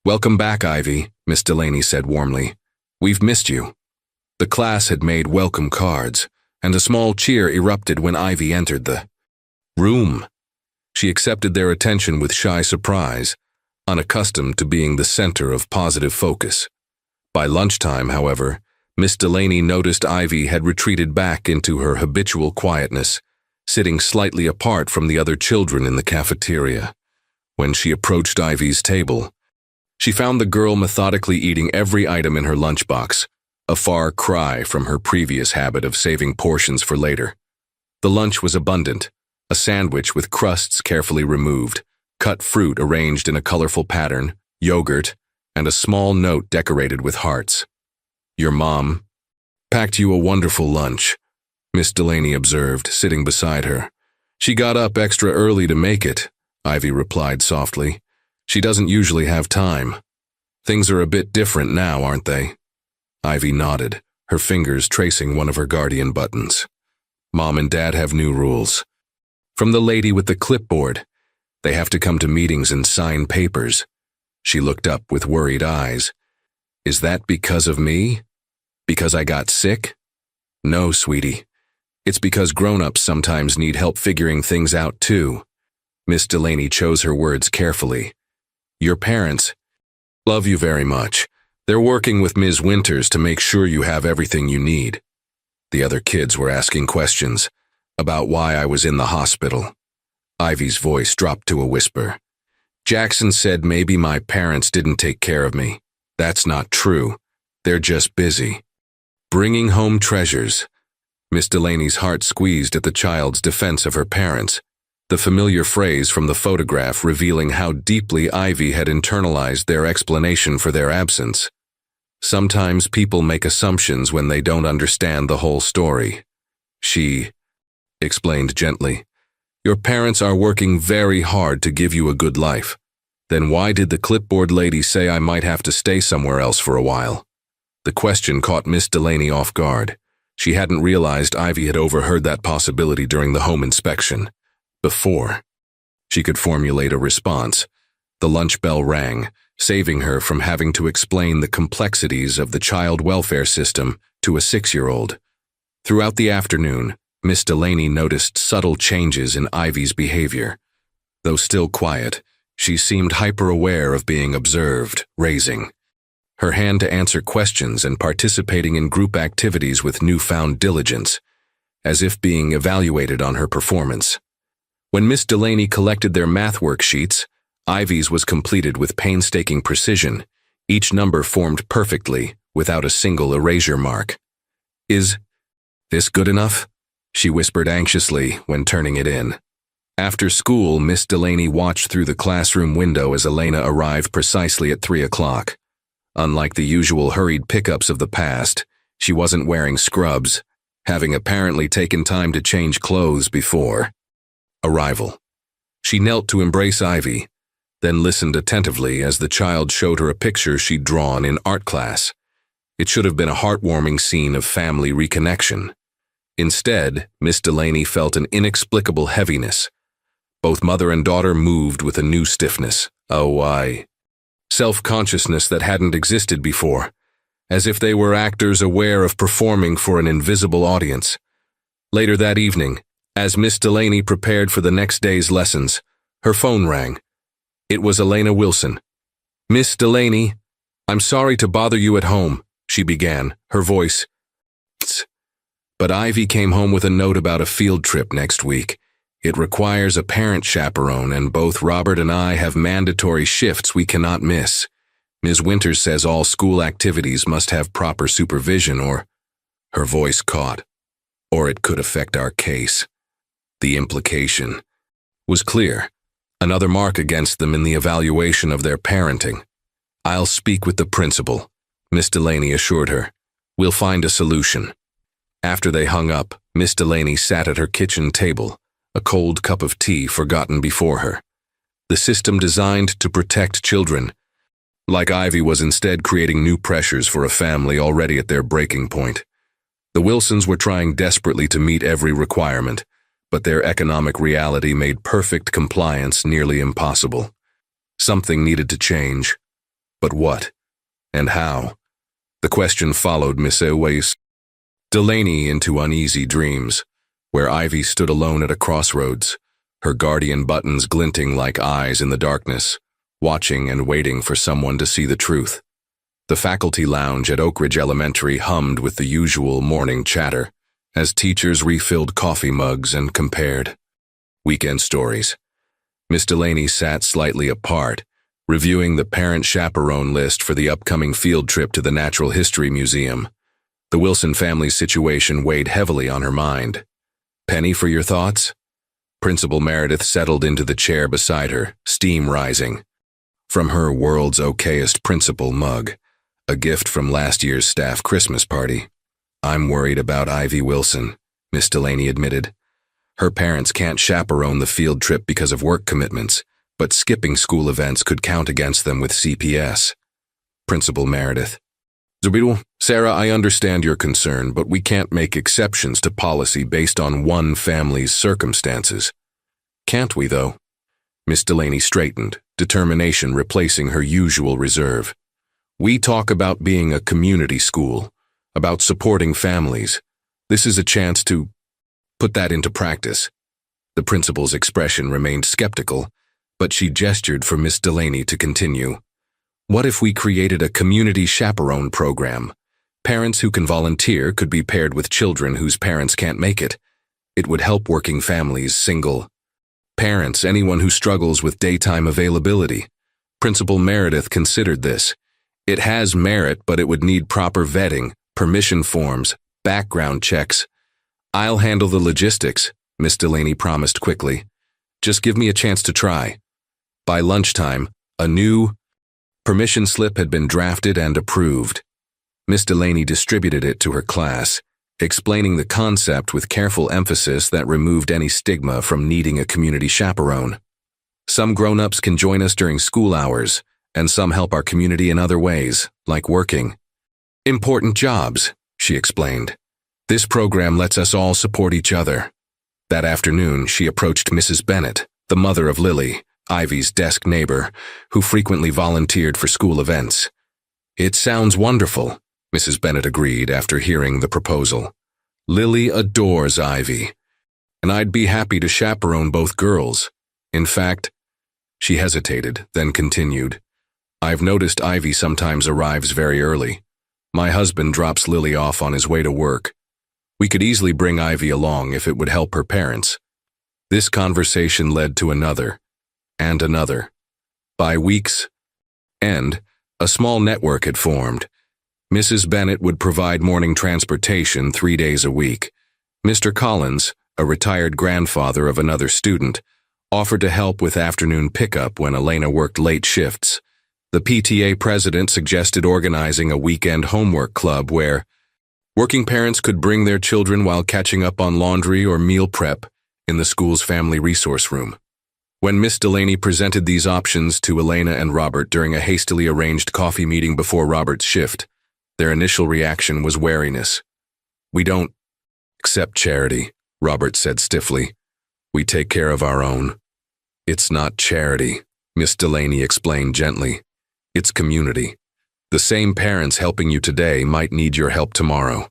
Welcome back, Ivy, Miss Delaney said warmly. We've missed you. The class had made welcome cards, and a small cheer erupted when Ivy entered the room. She accepted their attention with shy surprise, unaccustomed to being the center of positive focus. By lunchtime, however, Miss Delaney noticed Ivy had retreated back into her habitual quietness, sitting slightly apart from the other children in the cafeteria. When she approached Ivy's table, she found the girl methodically eating every item in her lunchbox, a far cry from her previous habit of saving portions for later. The lunch was abundant, a sandwich with crusts carefully removed, cut fruit arranged in a colorful pattern, yogurt, and a small note decorated with hearts. "Your mom packed you a wonderful lunch," Miss Delaney observed, sitting beside her. "She got up extra early to make it," Ivy replied softly. "She doesn't usually have time. Things are a bit different now, aren't they?" Ivy nodded, her fingers tracing one of her guardian buttons. "Mom and Dad have new rules. From the lady with the clipboard. They have to come to meetings and sign papers." She looked up with worried eyes. "Is that because of me? Because I got sick?" "No, sweetie. It's because grown-ups sometimes need help figuring things out too." Miss Delaney chose her words carefully. "Your parents love you very much. They're working with Ms. Winters to make sure you have everything you need." The other kids were asking questions about why I was in the hospital. Ivy's voice dropped to a whisper. "Jackson said maybe my parents didn't take care of me. That's not true. They're just busy bringing home treasures." Miss Delaney's heart squeezed at the child's defense of her parents, the familiar phrase from the photograph revealing how deeply Ivy had internalized their explanation for their absence. Sometimes people make assumptions when they don't understand the whole story. She explained gently, "Your parents are working very hard to give you a good life. Then why did the clipboard lady say I might have to stay somewhere else for a while?" The question caught Miss Delaney off guard. She hadn't realized Ivy had overheard that possibility during the home inspection. Before she could formulate a response, the lunch bell rang, saving her from having to explain the complexities of the child welfare system to a 6-year-old. Throughout the afternoon, Miss Delaney noticed subtle changes in Ivy's behavior. Though still quiet, she seemed hyper-aware of being observed, raising her hand to answer questions and participating in group activities with newfound diligence, as if being evaluated on her performance. When Miss Delaney collected their math worksheets, Ivy's was completed with painstaking precision, each number formed perfectly, without a single erasure mark. "Is this good enough?" she whispered anxiously when turning it in. After school, Miss Delaney watched through the classroom window as Elena arrived precisely at 3 o'clock. Unlike the usual hurried pickups of the past, she wasn't wearing scrubs, having apparently taken time to change clothes before arrival. She knelt to embrace Ivy, then listened attentively as the child showed her a picture she'd drawn in art class. It should have been a heartwarming scene of family reconnection. Instead, Miss Delaney felt an inexplicable heaviness. Both mother and daughter moved with a new stiffness, self-consciousness that hadn't existed before, as if they were actors aware of performing for an invisible audience. Later that evening, as Miss Delaney prepared for the next day's lessons, her phone rang. It was Elena Wilson. "Miss Delaney, I'm sorry to bother you at home," she began, her voice. "But Ivy came home with a note about a field trip next week. It requires a parent chaperone, and both Robert and I have mandatory shifts we cannot miss. Ms. Winters says all school activities must have proper supervision or—" Her voice caught. "Or it could affect our case." The implication was clear. Another mark against them in the evaluation of their parenting. "I'll speak with the principal," Miss Delaney assured her. "We'll find a solution." After they hung up, Miss Delaney sat at her kitchen table, a cold cup of tea forgotten before her. The system designed to protect children, like Ivy, was instead creating new pressures for a family already at their breaking point. The Wilsons were trying desperately to meet every requirement, but their economic reality made perfect compliance nearly impossible. Something needed to change. But what? And how? The question followed Miss Delaney into uneasy dreams, where Ivy stood alone at a crossroads, her guardian buttons glinting like eyes in the darkness, watching and waiting for someone to see the truth. The faculty lounge at Oak Ridge Elementary hummed with the usual morning chatter, as teachers refilled coffee mugs and compared weekend stories. Miss Delaney sat slightly apart, reviewing the parent chaperone list for the upcoming field trip to the Natural History Museum. The Wilson family's situation weighed heavily on her mind. "Penny, for your thoughts?" Principal Meredith settled into the chair beside her, steam rising. From her world's okayest principal mug, a gift from last year's staff Christmas party. "I'm worried about Ivy Wilson," Miss Delaney admitted. "Her parents can't chaperone the field trip because of work commitments, but skipping school events could count against them with CPS. Principal Meredith: "Sarah, I understand your concern, but we can't make exceptions to policy based on one family's circumstances." "Can't we, though?" Miss Delaney straightened, determination replacing her usual reserve. "We talk about being a community school, about supporting families. This is a chance to put that into practice." The principal's expression remained skeptical, but she gestured for Miss Delaney to continue. "What if we created a community chaperone program? Parents who can volunteer could be paired with children whose parents can't make it. It would help working families, single parents, anyone who struggles with daytime availability." Principal Meredith considered this. "It has merit, but it would need proper vetting, permission forms, background checks." "I'll handle the logistics," Miss Delaney promised quickly. "Just give me a chance to try." By lunchtime, a new permission slip had been drafted and approved. Miss Delaney distributed it to her class, explaining the concept with careful emphasis that removed any stigma from needing a community chaperone. "Some grown-ups can join us during school hours, and some help our community in other ways, like working important jobs," she explained. "This program lets us all support each other." That afternoon, she approached Mrs. Bennett, the mother of Lily, Ivy's desk neighbor, who frequently volunteered for school events. "It sounds wonderful," Mrs. Bennett agreed after hearing the proposal. "Lily adores Ivy, and I'd be happy to chaperone both girls. In fact," she hesitated, then continued, "I've noticed Ivy sometimes arrives very early. My husband drops Lily off on his way to work. We could easily bring Ivy along if it would help her parents." This conversation led to another, and another. By week's end, a small network had formed. Mrs. Bennett would provide morning transportation 3 days a week. Mr. Collins, a retired grandfather of another student, offered to help with afternoon pickup when Elena worked late shifts. The PTA president suggested organizing a weekend homework club where working parents could bring their children while catching up on laundry or meal prep in the school's family resource room. When Miss Delaney presented these options to Elena and Robert during a hastily arranged coffee meeting before Robert's shift, their initial reaction was wariness. "We don't accept charity," Robert said stiffly. "We take care of our own." "It's not charity," Miss Delaney explained gently. "It's community. The same parents helping you today might need your help tomorrow.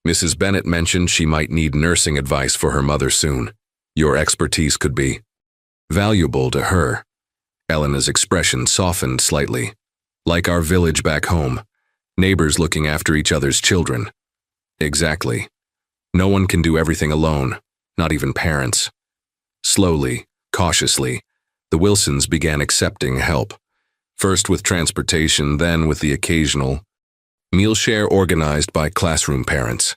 Mrs. Bennett mentioned she might need nursing advice for her mother soon. Your expertise could be valuable to her." Elena's expression softened slightly. "Like our village back home. Neighbors looking after each other's children." "Exactly. No one can do everything alone, not even parents." Slowly, cautiously, the Wilsons began accepting help. First with transportation, then with the occasional meal share organized by classroom parents.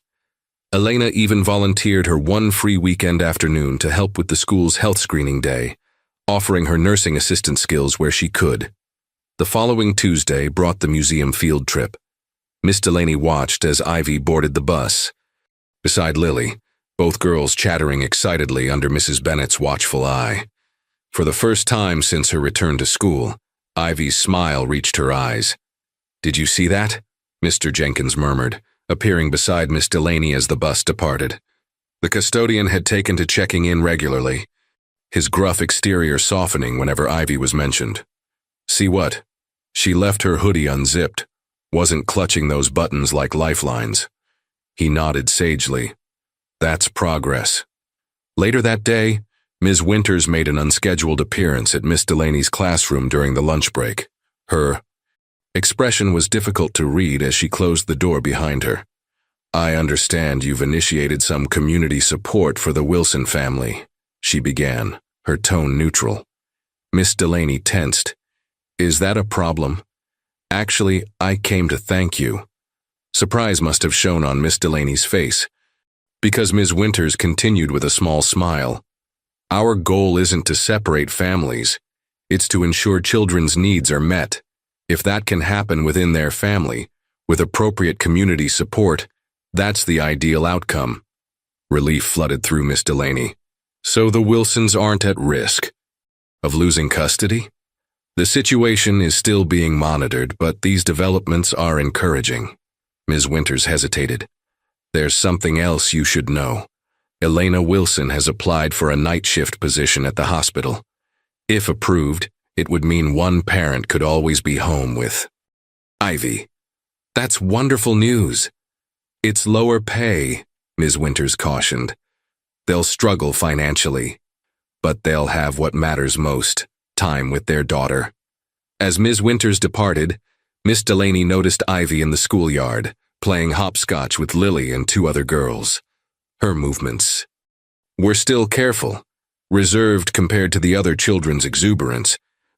Elena even volunteered her one free weekend afternoon to help with the school's health screening day, offering her nursing assistant skills where she could. The following Tuesday brought the museum field trip. Miss Delaney watched as Ivy boarded the bus. Beside Lily, both girls chattering excitedly under Mrs. Bennett's watchful eye. For the first time since her return to school, Ivy's smile reached her eyes. "Did you see that?" Mr. Jenkins murmured, appearing beside Miss Delaney as the bus departed. The custodian had taken to checking in regularly, his gruff exterior softening whenever Ivy was mentioned. "See what? She left her hoodie unzipped, wasn't clutching those buttons like lifelines." He nodded sagely. "That's progress." Later that day, Ms. Winters made an unscheduled appearance at Miss Delaney's classroom during the lunch break. Her expression was difficult to read as she closed the door behind her. "I understand you've initiated some community support for the Wilson family," she began, her tone neutral. Miss Delaney tensed. "Is that a problem?" "Actually, I came to thank you." Surprise must have shown on Miss Delaney's face, because Ms. Winters continued with a small smile. Our goal isn't to separate families. It's to ensure children's needs are met. If that can happen within their family, with appropriate community support, that's the ideal outcome. Relief flooded through Miss Delaney. So the Wilsons aren't at risk of losing custody? The situation is still being monitored, but these developments are encouraging. Ms. Winters hesitated. There's something else you should know. Elena Wilson has applied for a night shift position at the hospital. If approved, it would mean one parent could always be home with Ivy. That's wonderful news. It's lower pay, Ms. Winters cautioned. They'll struggle financially, but they'll have what matters most, time with their daughter. As Ms. Winters departed, Miss Delaney noticed Ivy in the schoolyard, playing hopscotch with Lily and two other girls. Her movements were still careful, reserved compared to the other children's exuberance,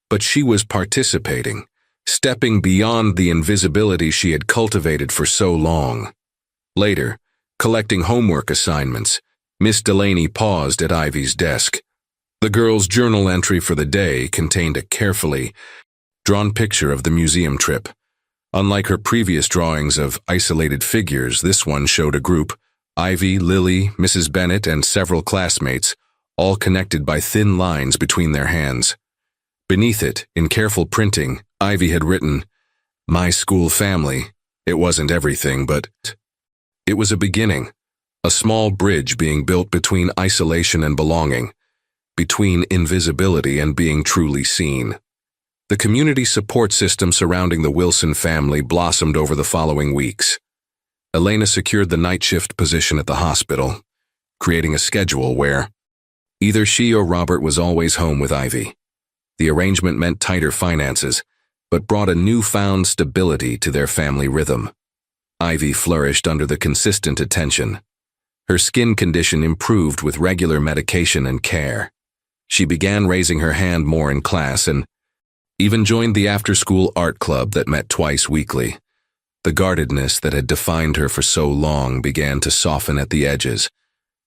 but she was participating, stepping beyond the invisibility she had cultivated for so long. Later, collecting homework assignments, Miss Delaney paused at Ivy's desk. The girl's journal entry for the day contained a carefully drawn picture of the museum trip. Unlike her previous drawings of isolated figures, this one showed a group, Ivy, Lily, Mrs. Bennet, and several classmates, all connected by thin lines between their hands. Beneath it, in careful printing, Ivy had written, "My school family. It wasn't everything, but it was a beginning, a small bridge being built between isolation and belonging, between invisibility and being truly seen." The community support system surrounding the Wilson family blossomed over the following weeks. Elena secured the night shift position at the hospital, creating a schedule where either she or Robert was always home with Ivy. The arrangement meant tighter finances, but brought a newfound stability to their family rhythm. Ivy flourished under the consistent attention. Her skin condition improved with regular medication and care. She began raising her hand more in class and even joined the after-school art club that met twice weekly. The guardedness that had defined her for so long began to soften at the edges.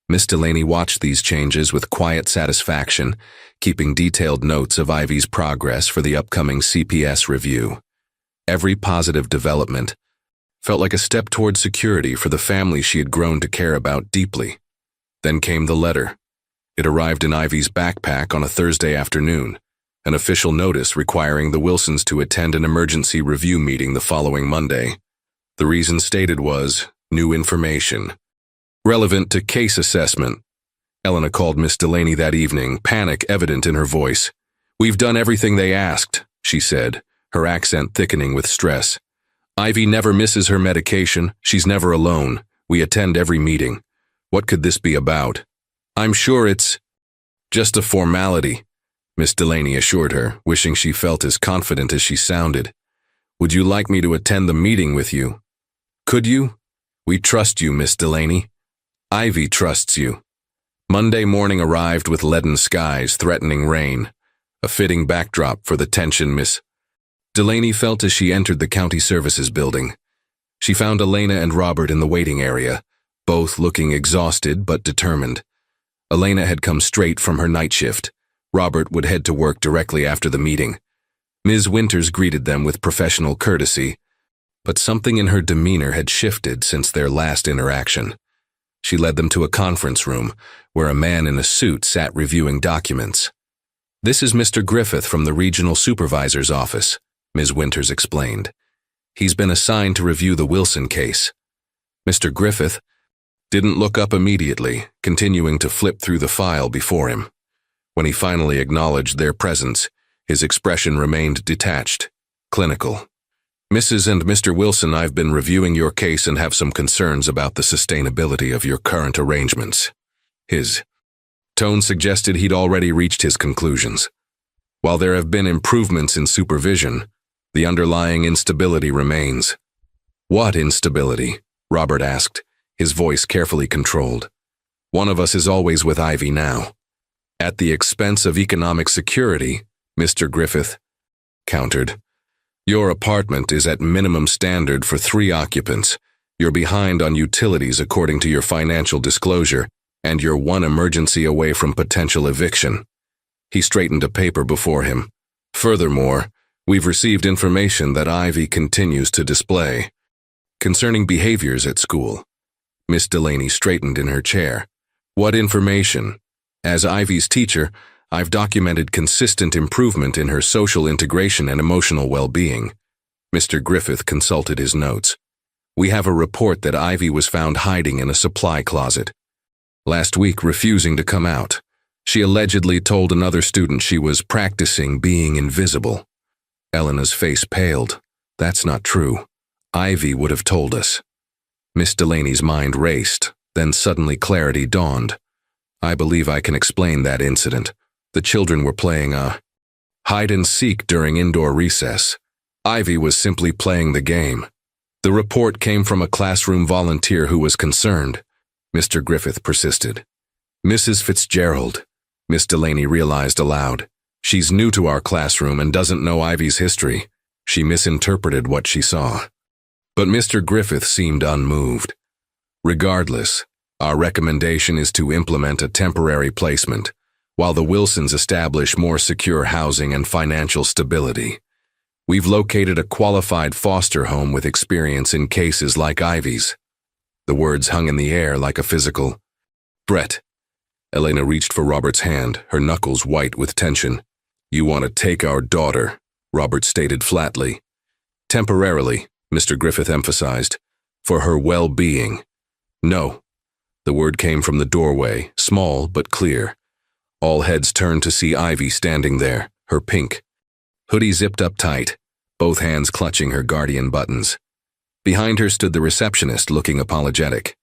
Miss Delaney watched these changes with quiet satisfaction, keeping detailed notes of Ivy's progress for the upcoming CPS review. Every positive development felt like a step toward security for the family she had grown to care about deeply. Then came the letter. It arrived in Ivy's backpack on a Thursday afternoon, an official notice requiring the Wilsons to attend an emergency review meeting the following Monday. The reason stated was new information relevant to case assessment. Elena called Miss Delaney that evening, panic evident in her voice. "We've done everything they asked," she said, her accent thickening with stress. "Ivy never misses her medication. She's never alone. We attend every meeting. What could this be about?" "I'm sure it's just a formality," Miss Delaney assured her, wishing she felt as confident as she sounded. "Would you like me to attend the meeting with you?" "Could you? We trust you, Miss Delaney. Ivy trusts you." Monday morning arrived with leaden skies threatening rain, a fitting backdrop for the tension Miss Delaney felt as she entered the county services building. She found Elena and Robert in the waiting area, both looking exhausted but determined. Elena had come straight from her night shift. Robert would head to work directly after the meeting. Ms. Winters greeted them with professional courtesy, but something in her demeanor had shifted since their last interaction. She led them to a conference room where a man in a suit sat reviewing documents. "This is Mr. Griffith from the regional supervisor's office," Ms. Winters explained. "He's been assigned to review the Wilson case." Mr. Griffith didn't look up immediately, continuing to flip through the file before him. When he finally acknowledged their presence, his expression remained detached, clinical. "Mrs. and Mr. Wilson, I've been reviewing your case and have some concerns about the sustainability of your current arrangements." His tone suggested he'd already reached his conclusions. While there have been improvements in supervision, the underlying instability remains. "What instability?" Robert asked, his voice carefully controlled. "One of us is always with Ivy now." "At the expense of economic security," Mr. Griffith countered. "Your apartment is at minimum standard for 3 occupants, You're behind on utilities according to your financial disclosure, and you're one emergency away from potential eviction." He straightened a paper before him. "Furthermore, we've received information that Ivy continues to display concerning behaviors at school." Miss Delaney straightened in her chair. "What information?" "As Ivy's teacher, I've documented consistent improvement in her social integration and emotional well-being." Mr. Griffith consulted his notes. "We have a report that Ivy was found hiding in a supply closet last week, refusing to come out. She allegedly told another student she was practicing being invisible." Elena's face paled. "That's not true. Ivy would have told us." Miss Delaney's mind raced, then suddenly clarity dawned. "I believe I can explain that incident. The children were playing hide-and-seek during indoor recess. Ivy was simply playing the game. The report came from a classroom volunteer who was concerned." Mr. Griffith persisted. "Mrs. Fitzgerald," Miss Delaney realized aloud. "She's new to our classroom and doesn't know Ivy's history. She misinterpreted what she saw." But Mr. Griffith seemed unmoved. "Regardless, our recommendation is to implement a temporary placement, while the Wilsons establish more secure housing and financial stability. We've located a qualified foster home with experience in cases like Ivy's." The words hung in the air like a physical threat. Elena reached for Robert's hand, her knuckles white with tension. "You want to take our daughter," Robert stated flatly. "Temporarily," Mr. Griffith emphasized, "for her well-being." "No." The word came from the doorway, small but clear. All heads turned to see Ivy standing there, her pink hoodie zipped up tight, both hands clutching her guardian buttons. Behind her stood the receptionist, looking apologetic.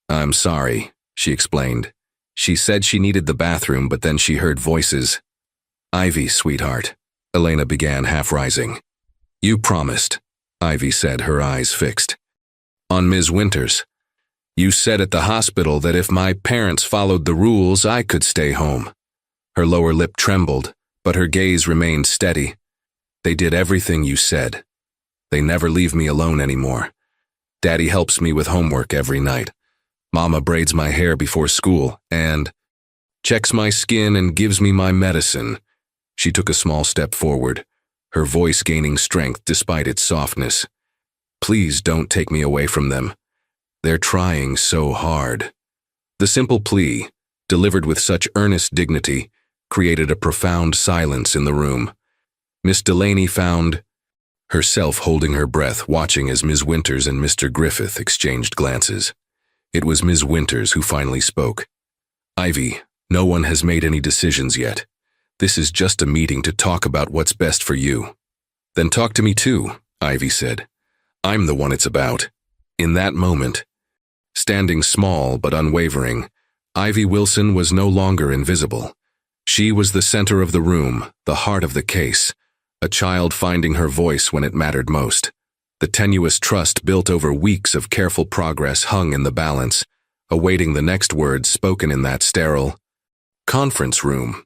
"I'm sorry," she explained. "She said she needed the bathroom, but then she heard voices." "Ivy, sweetheart," Elena began, half rising. "You promised," Ivy said, her eyes fixed on Ms. Winters. "You said at the hospital that if my parents followed the rules, I could stay home." Her lower lip trembled, but her gaze remained steady. "They did everything you said. They never leave me alone anymore. Daddy helps me with homework every night. Mama braids my hair before school and checks my skin and gives me my medicine." She took a small step forward, her voice gaining strength despite its softness. "Please don't take me away from them. They're trying so hard." The simple plea, delivered with such earnest dignity, created a profound silence in the room. Miss Delaney found herself holding her breath, watching as Ms. Winters and Mr. Griffith exchanged glances. It was Ms. Winters who finally spoke. "Ivy, no one has made any decisions yet. This is just a meeting to talk about what's best for you." "Then talk to me too," Ivy said. "I'm the one it's about." In that moment, standing small but unwavering, Ivy Wilson was no longer invisible. She was the center of the room, the heart of the case, a child finding her voice when it mattered most. The tenuous trust built over weeks of careful progress hung in the balance, awaiting the next words spoken in that sterile conference room.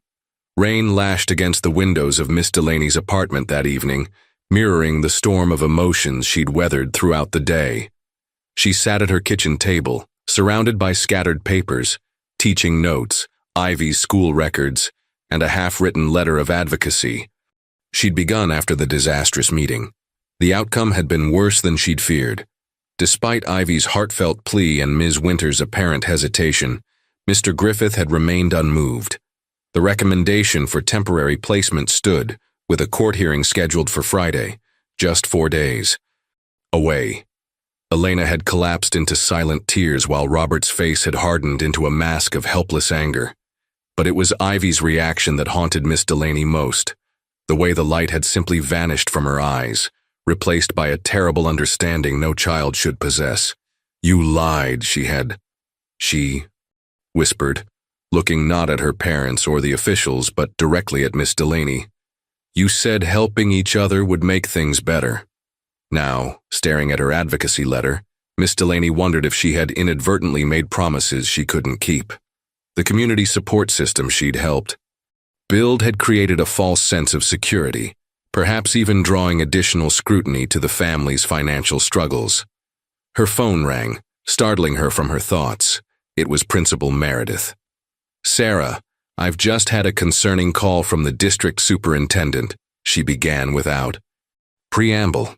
Rain lashed against the windows of Miss Delaney's apartment that evening, mirroring the storm of emotions she'd weathered throughout the day. She sat at her kitchen table, surrounded by scattered papers, teaching notes, Ivy's school records, and a half-written letter of advocacy. She'd begun after the disastrous meeting. The outcome had been worse than she'd feared. Despite Ivy's heartfelt plea and Ms. Winters' apparent hesitation, Mr. Griffith had remained unmoved. The recommendation for temporary placement stood, with a court hearing scheduled for Friday, just 4 days away. Elena had collapsed into silent tears while Robert's face had hardened into a mask of helpless anger. But it was Ivy's reaction that haunted Miss Delaney most. The way the light had simply vanished from her eyes, replaced by a terrible understanding no child should possess. "You lied," she whispered, looking not at her parents or the officials but directly at Miss Delaney. "You said helping each other would make things better." Now, staring at her advocacy letter, Miss Delaney wondered if she had inadvertently made promises she couldn't keep. The community support system she'd helped build had created a false sense of security, perhaps even drawing additional scrutiny to the family's financial struggles. Her phone rang, startling her from her thoughts. It was Principal Meredith. "Sarah, I've just had a concerning call from the district superintendent," she began without preamble.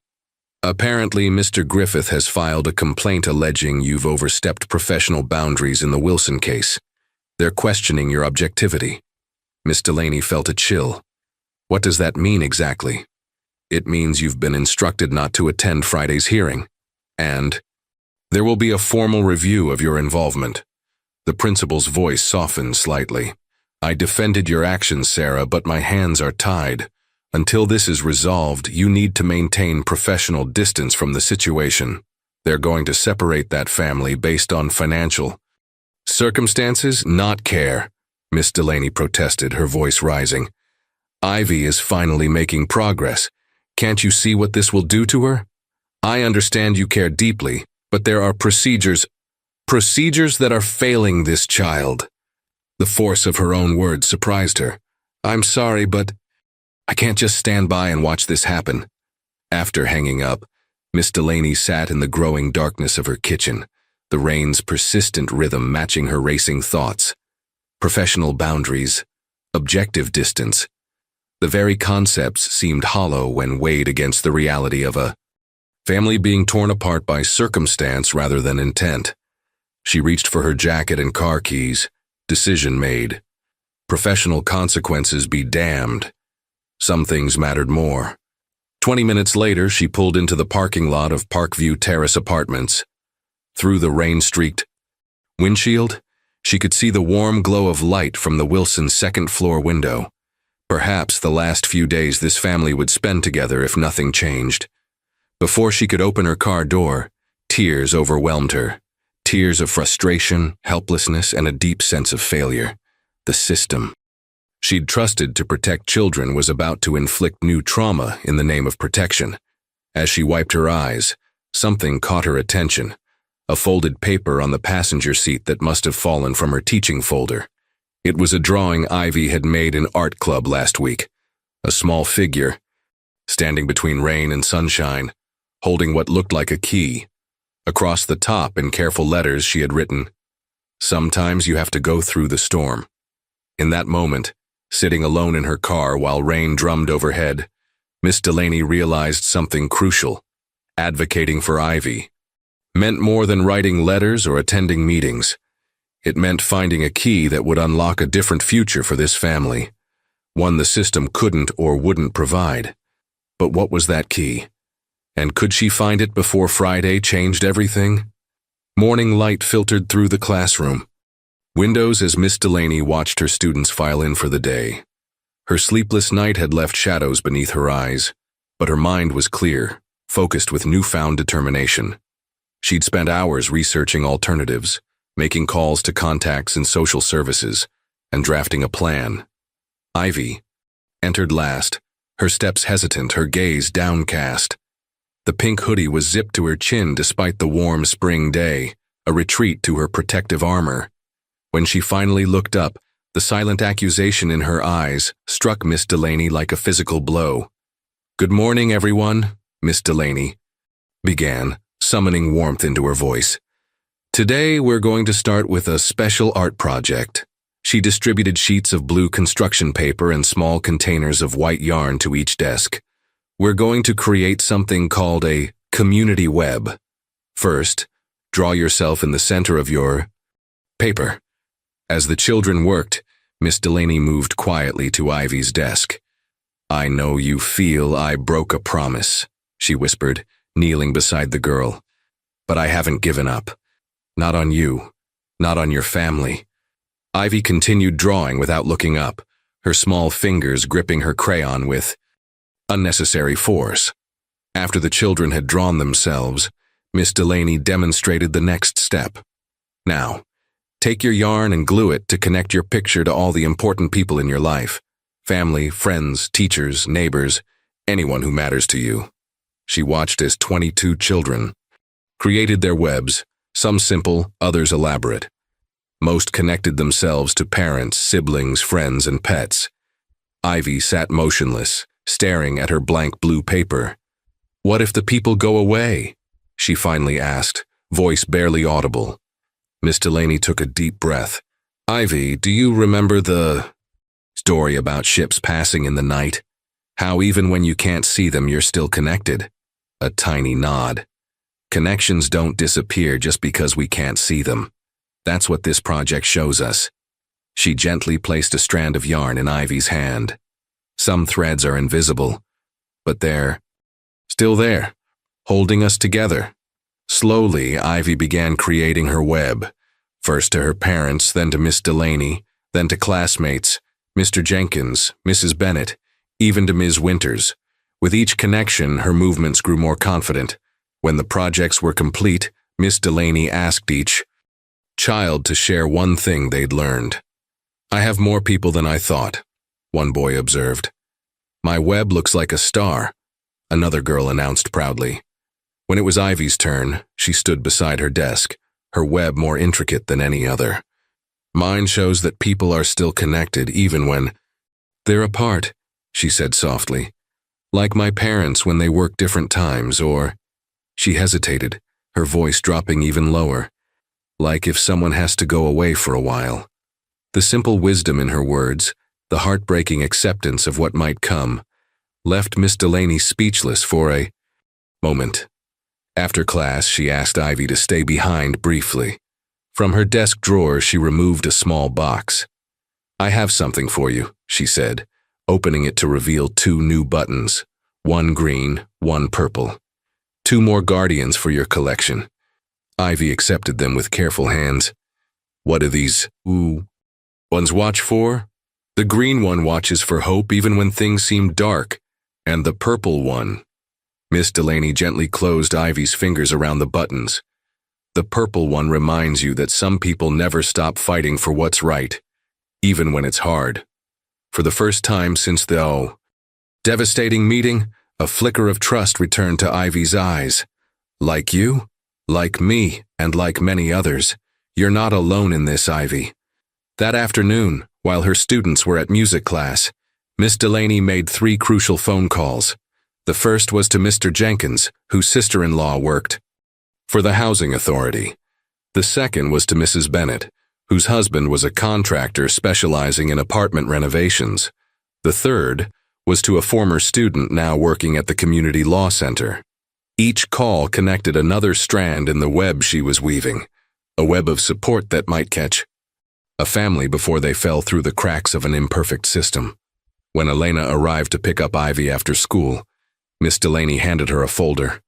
"Apparently, Mr. Griffith has filed a complaint alleging you've overstepped professional boundaries in the Wilson case. They're questioning your objectivity." Miss Delaney felt a chill. "What does that mean exactly?" "It means you've been instructed not to attend Friday's hearing. And there will be a formal review of your involvement." The principal's voice softened slightly. "I defended your actions, Sarah, but my hands are tied. Until this is resolved, you need to maintain professional distance from the situation. They're going to separate that family based on financial circumstances, not care," Miss Delaney protested, her voice rising. "Ivy is finally making progress. Can't you see what this will do to her? I understand you care deeply, but there are procedures that are failing this child." The force of her own words surprised her. "I'm sorry, but I can't just stand by and watch this happen." After hanging up, Miss Delaney sat in the growing darkness of her kitchen, the rain's persistent rhythm matching her racing thoughts. Professional boundaries, objective distance. The very concepts seemed hollow when weighed against the reality of a family being torn apart by circumstance rather than intent. She reached for her jacket and car keys. Decision made. Professional consequences be damned. Some things mattered more. 20 minutes later, she pulled into the parking lot of Parkview Terrace Apartments. Through the rain-streaked windshield, she could see the warm glow of light from the Wilson second-floor window. Perhaps the last few days this family would spend together if nothing changed. Before she could open her car door, tears overwhelmed her. Tears of frustration, helplessness, and a deep sense of failure. The system she'd trusted to protect children was about to inflict new trauma in the name of protection. As she wiped her eyes, something caught her attention. A folded paper on the passenger seat that must have fallen from her teaching folder. It was a drawing Ivy had made in art club last week. A small figure, standing between rain and sunshine, holding what looked like a key. Across the top, in careful letters, she had written, "Sometimes you have to go through the storm." In that moment, sitting alone in her car while rain drummed overhead, Miss Delaney realized something crucial. Advocating for Ivy meant more than writing letters or attending meetings. It meant finding a key that would unlock a different future for this family, one the system couldn't or wouldn't provide. But what was that key? And could she find it before Friday changed everything? Morning light filtered through the classroom. Windows as Miss Delaney watched her students file in for the day. Her sleepless night had left shadows beneath her eyes, but her mind was clear, focused with newfound determination. She'd spent hours researching alternatives, making calls to contacts in social services, and drafting a plan. Ivy entered last, her steps hesitant, her gaze downcast. The pink hoodie was zipped to her chin despite the warm spring day, a retreat to her protective armor. When she finally looked up, the silent accusation in her eyes struck Miss Delaney like a physical blow. "Good morning, everyone," Miss Delaney began, summoning warmth into her voice. "Today we're going to start with a special art project." She distributed sheets of blue construction paper and small containers of white yarn to each desk. "We're going to create something called a community web. First, draw yourself in the center of your paper." As the children worked, Miss Delaney moved quietly to Ivy's desk. "I know you feel I broke a promise," she whispered, kneeling beside the girl. "But I haven't given up. Not on you. Not on your family." Ivy continued drawing without looking up, her small fingers gripping her crayon with unnecessary force. After the children had drawn themselves, Miss Delaney demonstrated the next step. "Now, take your yarn and glue it to connect your picture to all the important people in your life. Family, friends, teachers, neighbors, anyone who matters to you." She watched as 22 children created their webs, some simple, others elaborate. Most connected themselves to parents, siblings, friends, and pets. Ivy sat motionless, staring at her blank blue paper. What if the people go away? she finally asked, voice barely audible. Miss Delaney took a deep breath. Ivy, do you remember the story about ships passing in the night? How even when you can't see them, you're still connected? A tiny nod. Connections don't disappear just because we can't see them. That's what this project shows us. She gently placed a strand of yarn in Ivy's hand. Some threads are invisible, but they're still there, holding us together. Slowly, Ivy began creating her web, first to her parents, then to Miss Delaney, then to classmates, Mr. Jenkins, Mrs. Bennett, even to Ms. Winters. With each connection, her movements grew more confident. When the projects were complete, Miss Delaney asked each child to share one thing they'd learned. I have more people than I thought, one boy observed. My web looks like a star, another girl announced proudly. When it was Ivy's turn, she stood beside her desk, her web more intricate than any other. Mine shows that people are still connected even when they're apart, she said softly. Like my parents when they work different times, or… She hesitated, her voice dropping even lower. Like if someone has to go away for a while. The simple wisdom in her words, the heartbreaking acceptance of what might come, left Miss Delaney speechless for a moment. After class, she asked Ivy to stay behind briefly. From her desk drawer, she removed a small box. I have something for you, she said, opening it to reveal 2 new buttons, one green, one purple. 2 more guardians for your collection. Ivy accepted them with careful hands. What are these ones watch for? The green one watches for hope even when things seem dark, and the purple one. Miss Delaney gently closed Ivy's fingers around the buttons. The purple one reminds you that some people never stop fighting for what's right, even when it's hard. For the first time since the devastating meeting, a flicker of trust returned to Ivy's eyes. Like you, like me, and like many others, you're not alone in this, Ivy. That afternoon, while her students were at music class, Miss Delaney made 3 crucial phone calls. The first was to Mr. Jenkins, whose sister-in-law worked for the housing authority. The second was to Mrs. Bennett, whose husband was a contractor specializing in apartment renovations. The third was to a former student now working at the community law center. Each call connected another strand in the web she was weaving, a web of support that might catch a family before they fell through the cracks of an imperfect system. When Elena arrived to pick up Ivy after school, Miss Delaney handed her a folder.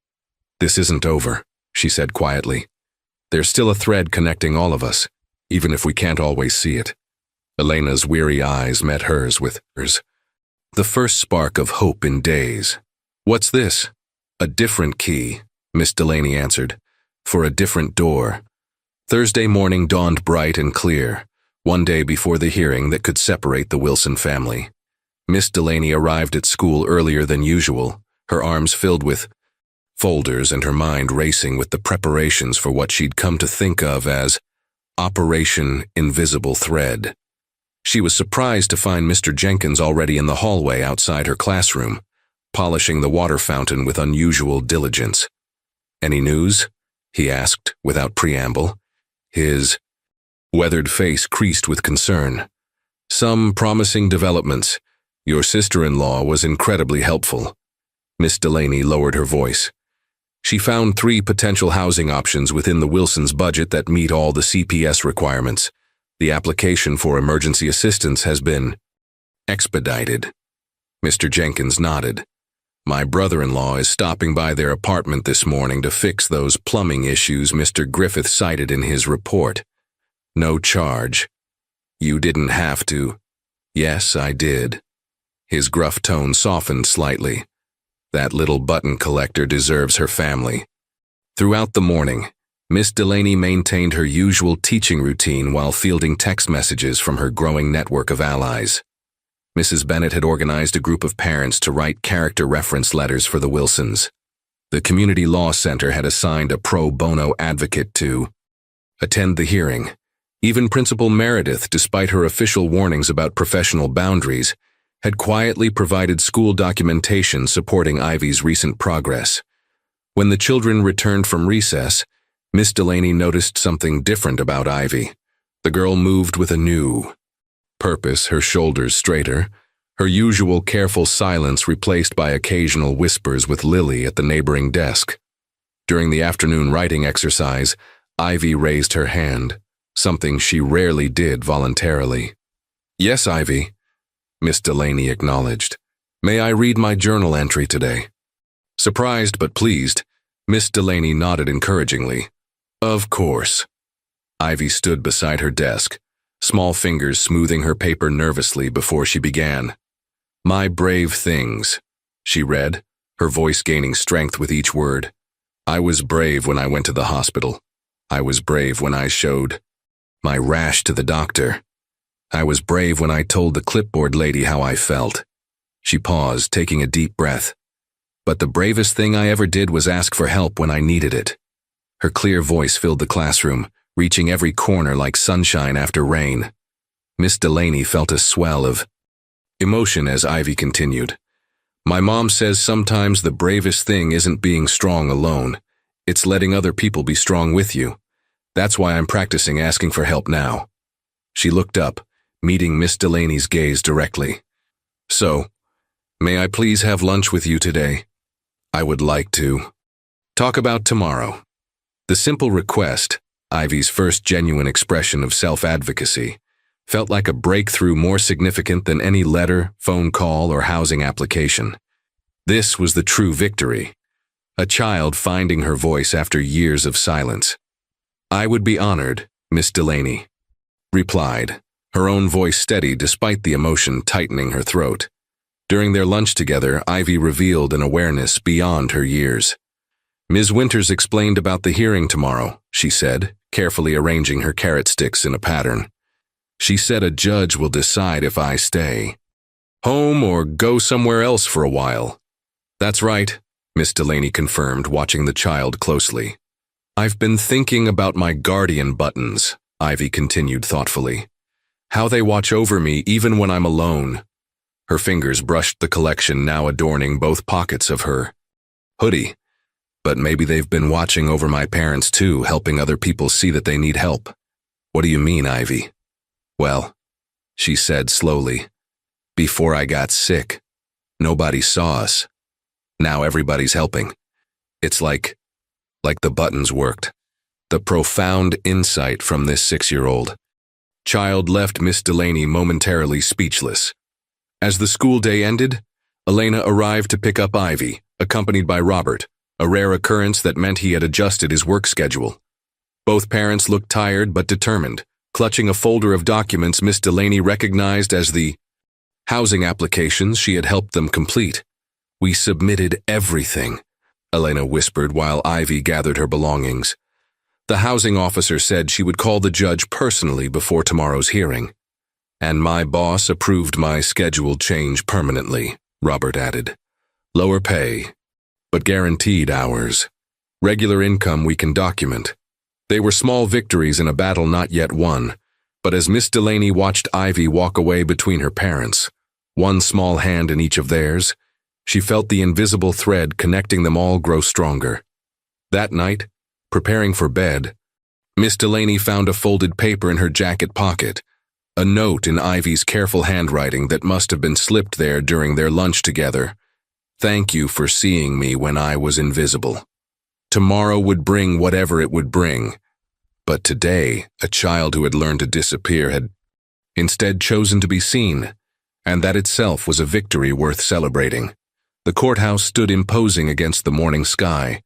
This isn't over, she said quietly. There's still a thread connecting all of us, even if we can't always see it. Elena's weary eyes met hers with hers. The first spark of hope in days. What's this? A different key, Miss Delaney answered, for a different door. Thursday morning dawned bright and clear, one day before the hearing that could separate the Wilson family. Miss Delaney arrived at school earlier than usual, her arms filled with folders and her mind racing with the preparations for what she'd come to think of as Operation Invisible Thread. She was surprised to find Mr. Jenkins already in the hallway outside her classroom, polishing the water fountain with unusual diligence. Any news? He asked, without preamble. His weathered face creased with concern. Some promising developments. Your sister-in-law was incredibly helpful. Miss Delaney lowered her voice. She found 3 potential housing options within the Wilsons' budget that meet all the CPS requirements. The application for emergency assistance has been expedited. Mr. Jenkins nodded. My brother-in-law is stopping by their apartment this morning to fix those plumbing issues Mr. Griffith cited in his report. No charge. You didn't have to. Yes, I did. His gruff tone softened slightly. That little button collector deserves her family. Throughout the morning, Miss Delaney maintained her usual teaching routine while fielding text messages from her growing network of allies. Mrs. Bennett had organized a group of parents to write character reference letters for the Wilsons. The Community Law Center had assigned a pro bono advocate to attend the hearing. Even Principal Meredith, despite her official warnings about professional boundaries, had quietly provided school documentation supporting Ivy's recent progress. When the children returned from recess, Miss Delaney noticed something different about Ivy. The girl moved with a new purpose, her shoulders straighter, her usual careful silence replaced by occasional whispers with Lily at the neighboring desk. During the afternoon writing exercise, Ivy raised her hand, something she rarely did voluntarily. "Yes, Ivy," Miss Delaney acknowledged. "May I read my journal entry today?" Surprised but pleased, Miss Delaney nodded encouragingly. "Of course." Ivy stood beside her desk, small fingers smoothing her paper nervously before she began. "My brave things," she read, her voice gaining strength with each word. "I was brave when I went to the hospital. I was brave when I showed my rash to the doctor. I was brave when I told the clipboard lady how I felt." She paused, taking a deep breath. "But the bravest thing I ever did was ask for help when I needed it." Her clear voice filled the classroom, reaching every corner like sunshine after rain. Miss Delaney felt a swell of emotion as Ivy continued. "My mom says sometimes the bravest thing isn't being strong alone. It's letting other people be strong with you. That's why I'm practicing asking for help now." She looked up, meeting Miss Delaney's gaze directly. "So, may I please have lunch with you today? I would like to talk about tomorrow." The simple request, Ivy's first genuine expression of self-advocacy, felt like a breakthrough more significant than any letter, phone call, or housing application. This was the true victory, a child finding her voice after years of silence. "I would be honored," Miss Delaney replied, her own voice steady despite the emotion tightening her throat. During their lunch together, Ivy revealed an awareness beyond her years. "Ms. Winters explained about the hearing tomorrow," she said, carefully arranging her carrot sticks in a pattern. "She said a judge will decide if I stay home or go somewhere else for a while." "That's right," Miss Delaney confirmed, watching the child closely. "I've been thinking about my guardian buttons," Ivy continued thoughtfully. "How they watch over me even when I'm alone." Her fingers brushed the collection now adorning both pockets of her hoodie. "But maybe they've been watching over my parents too, helping other people see that they need help." "What do you mean, Ivy?" "Well," she said slowly, "before I got sick, nobody saw us. Now everybody's helping. It's like the buttons worked." The profound insight from this 6-year-old child left Miss Delaney momentarily speechless. As the school day ended, Elena arrived to pick up Ivy, accompanied by Robert, a rare occurrence that meant he had adjusted his work schedule. Both parents looked tired but determined, clutching a folder of documents Miss Delaney recognized as the housing applications she had helped them complete. "We submitted everything," Elena whispered while Ivy gathered her belongings. "The housing officer said she would call the judge personally before tomorrow's hearing. And my boss approved my schedule change permanently," Robert added. "Lower pay, but guaranteed hours. Regular income we can document." They were small victories in a battle not yet won, but as Miss Delaney watched Ivy walk away between her parents, one small hand in each of theirs, she felt the invisible thread connecting them all grow stronger. That night, preparing for bed, Miss Delaney found a folded paper in her jacket pocket, a note in Ivy's careful handwriting that must have been slipped there during their lunch together. "Thank you for seeing me when I was invisible. Tomorrow would bring whatever it would bring, but today a child who had learned to disappear had instead chosen to be seen, and that itself was a victory worth celebrating." The courthouse stood imposing against the morning sky,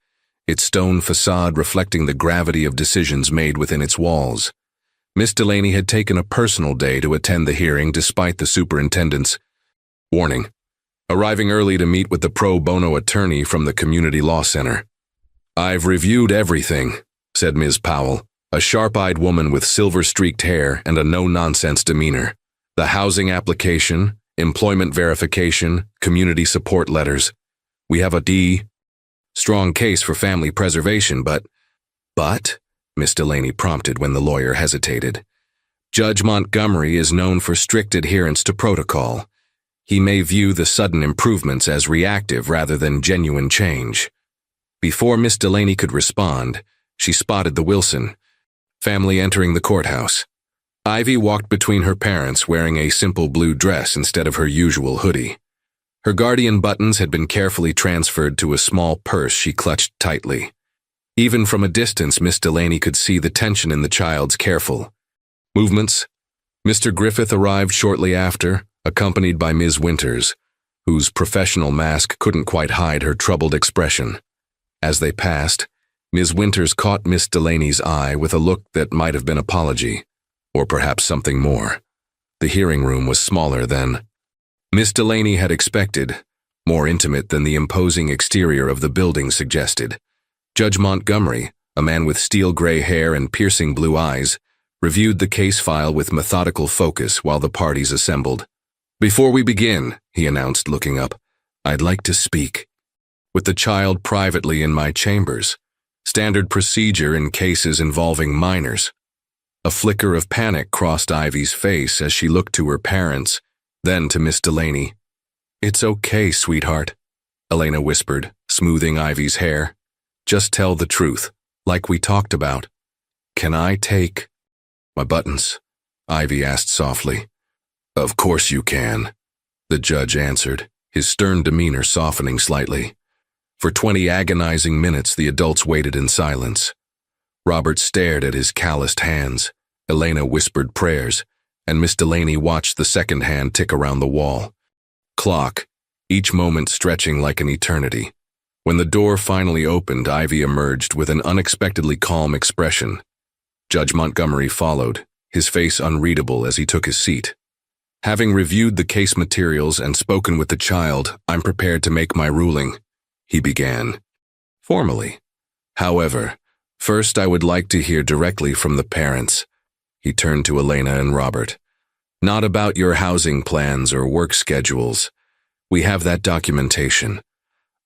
its stone facade reflecting the gravity of decisions made within its walls. Miss Delaney had taken a personal day to attend the hearing despite the superintendent's warning, arriving early to meet with the pro bono attorney from the community law center. "I've reviewed everything," said Ms. Powell, a sharp-eyed woman with silver-streaked hair and a no-nonsense demeanor. "The housing application, employment verification, community support letters. We have a strong case for family preservation, but, Miss Delaney prompted when the lawyer hesitated. "Judge Montgomery is known for strict adherence to protocol. He may view the sudden improvements as reactive rather than genuine change." Before Miss Delaney could respond, she spotted the Wilson family entering the courthouse. Ivy walked between her parents wearing a simple blue dress instead of her usual hoodie. Her guardian buttons had been carefully transferred to a small purse she clutched tightly. Even from a distance, Miss Delaney could see the tension in the child's careful movements. Mr. Griffith arrived shortly after, accompanied by Ms. Winters, whose professional mask couldn't quite hide her troubled expression. As they passed, Ms. Winters caught Miss Delaney's eye with a look that might have been apology, or perhaps something more. The hearing room was smaller than Miss Delaney had expected, more intimate than the imposing exterior of the building suggested. Judge Montgomery, a man with steel-gray hair and piercing blue eyes, reviewed the case file with methodical focus while the parties assembled. "Before we begin," he announced, looking up, "I'd like to speak with the child privately in my chambers. Standard procedure in cases involving minors." A flicker of panic crossed Ivy's face as she looked to her parents, then to Miss Delaney. "It's okay, sweetheart," Elena whispered, smoothing Ivy's hair. "Just tell the truth, like we talked about." "Can I take my buttons?" Ivy asked softly. "Of course you can," the judge answered, his stern demeanor softening slightly. For 20 agonizing minutes, the adults waited in silence. Robert stared at his calloused hands. Elena whispered prayers, and Miss Delaney watched the second hand tick around the wall. Clock, each moment stretching like an eternity. When the door finally opened, Ivy emerged with an unexpectedly calm expression. Judge Montgomery followed, his face unreadable as he took his seat. "Having reviewed the case materials and spoken with the child, I'm prepared to make my ruling," he began, formally. "However, first I would like to hear directly from the parents." He turned to Elena and Robert. "Not about your housing plans or work schedules. We have that documentation.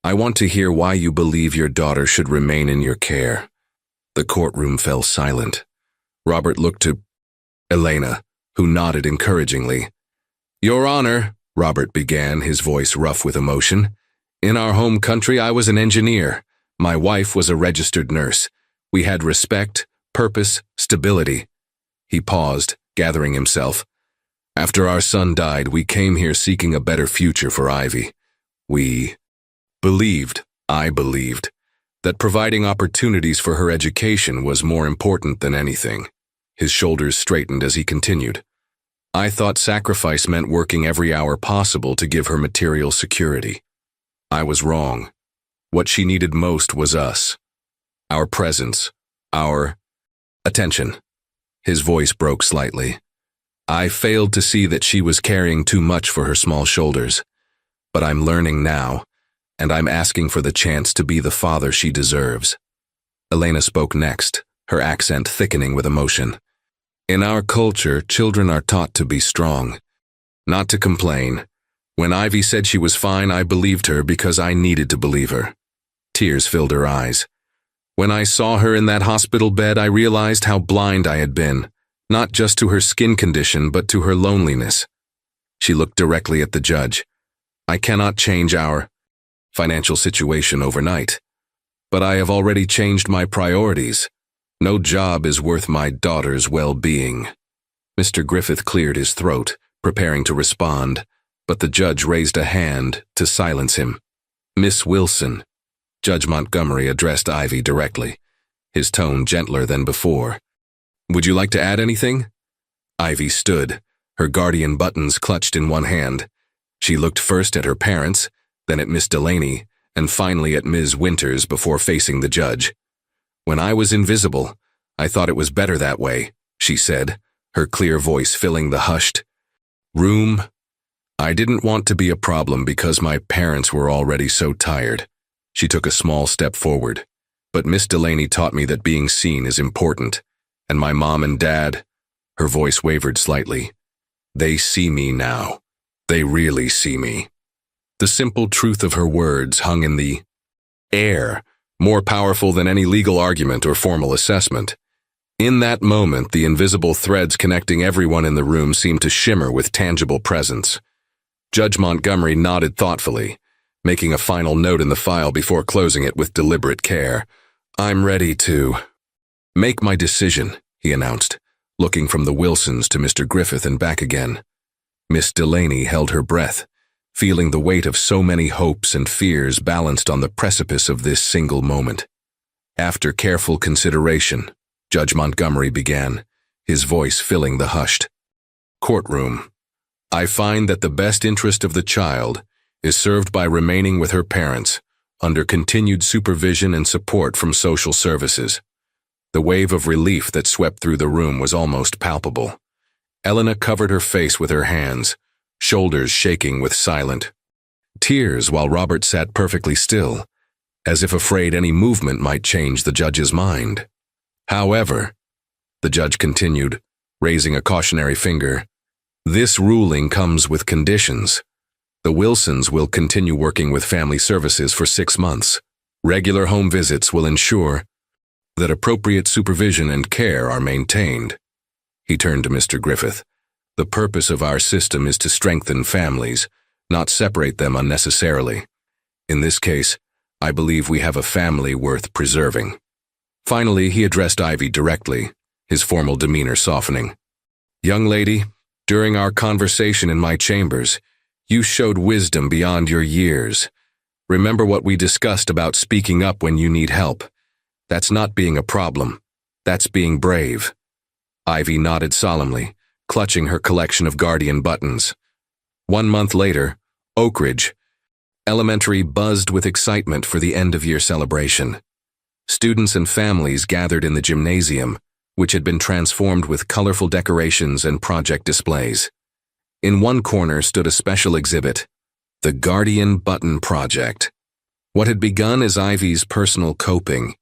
I want to hear why you believe your daughter should remain in your care." The courtroom fell silent. Robert looked to Elena, who nodded encouragingly. "Your Honor," Robert began, his voice rough with emotion, "in our home country I was an engineer. My wife was a registered nurse. We had respect, purpose, stability." He paused, gathering himself. "After our son died, we came here seeking a better future for Ivy. I believed, that providing opportunities for her education was more important than anything." His shoulders straightened as he continued. "I thought sacrifice meant working every hour possible to give her material security. I was wrong. What she needed most was us. Our presence, our attention." His voice broke slightly. "I failed to see that she was carrying too much for her small shoulders. But I'm learning now, and I'm asking for the chance to be the father she deserves." Elena spoke next, her accent thickening with emotion. "In our culture, children are taught to be strong, not to complain. When Ivy said she was fine, I believed her because I needed to believe her." Tears filled her eyes. "When I saw her in that hospital bed, I realized how blind I had been, not just to her skin condition, but to her loneliness." She looked directly at the judge. "I cannot change our financial situation overnight, but I have already changed my priorities. No job is worth my daughter's well-being." Mr. Griffith cleared his throat, preparing to respond, but the judge raised a hand to silence him. "Miss Wilson," Judge Montgomery addressed Ivy directly, his tone gentler than before. "Would you like to add anything?" Ivy stood, her guardian buttons clutched in one hand. She looked first at her parents, then at Miss Delaney, and finally at Ms. Winters before facing the judge. "When I was invisible, I thought it was better that way," she said, her clear voice filling the hushed room. "I didn't want to be a problem because my parents were already so tired." She took a small step forward. "But Miss Delaney taught me that being seen is important, and my mom and dad," her voice wavered slightly, "they see me now. They really see me." The simple truth of her words hung in the air, more powerful than any legal argument or formal assessment. In that moment, the invisible threads connecting everyone in the room seemed to shimmer with tangible presence. Judge Montgomery nodded thoughtfully, making a final note in the file before closing it with deliberate care. "I'm ready to make my decision," he announced, looking from the Wilsons to Mr. Griffith and back again. Miss Delaney held her breath, feeling the weight of so many hopes and fears balanced on the precipice of this single moment. After careful consideration, Judge Montgomery began, his voice filling the hushed courtroom. "I find that the best interest of the child is served by remaining with her parents, under continued supervision and support from social services." The wave of relief that swept through the room was almost palpable. Elena covered her face with her hands, shoulders shaking with silent tears, while Robert sat perfectly still, as if afraid any movement might change the judge's mind. "However," the judge continued, raising a cautionary finger, "this ruling comes with conditions. The Wilsons will continue working with family services for 6 months. Regular home visits will ensure that appropriate supervision and care are maintained." He turned to Mr. Griffith. "The purpose of our system is to strengthen families, not separate them unnecessarily. In this case, I believe we have a family worth preserving." Finally, he addressed Ivy directly, his formal demeanor softening. "Young lady, during our conversation in my chambers, you showed wisdom beyond your years. Remember what we discussed about speaking up when you need help. That's not being a problem. That's being brave." Ivy nodded solemnly, clutching her collection of Guardian buttons. 1 month later, Oak Ridge Elementary buzzed with excitement for the end-of-year celebration. Students and families gathered in the gymnasium, which had been transformed with colorful decorations and project displays. In one corner stood a special exhibit, the Guardian Button Project. What had begun as Ivy's personal coping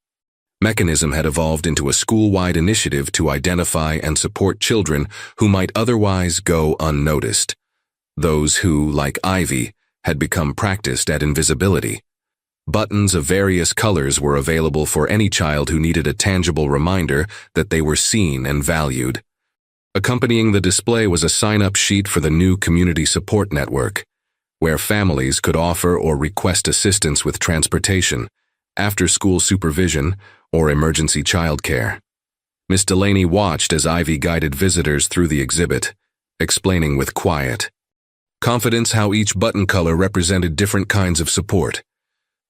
mechanism had evolved into a school-wide initiative to identify and support children who might otherwise go unnoticed. Those who, like Ivy, had become practiced at invisibility. Buttons of various colors were available for any child who needed a tangible reminder that they were seen and valued. Accompanying the display was a sign-up sheet for the new Community Support Network, where families could offer or request assistance with transportation, after-school supervision, or emergency childcare. Miss Delaney watched as Ivy guided visitors through the exhibit, explaining with quiet confidence how each button color represented different kinds of support.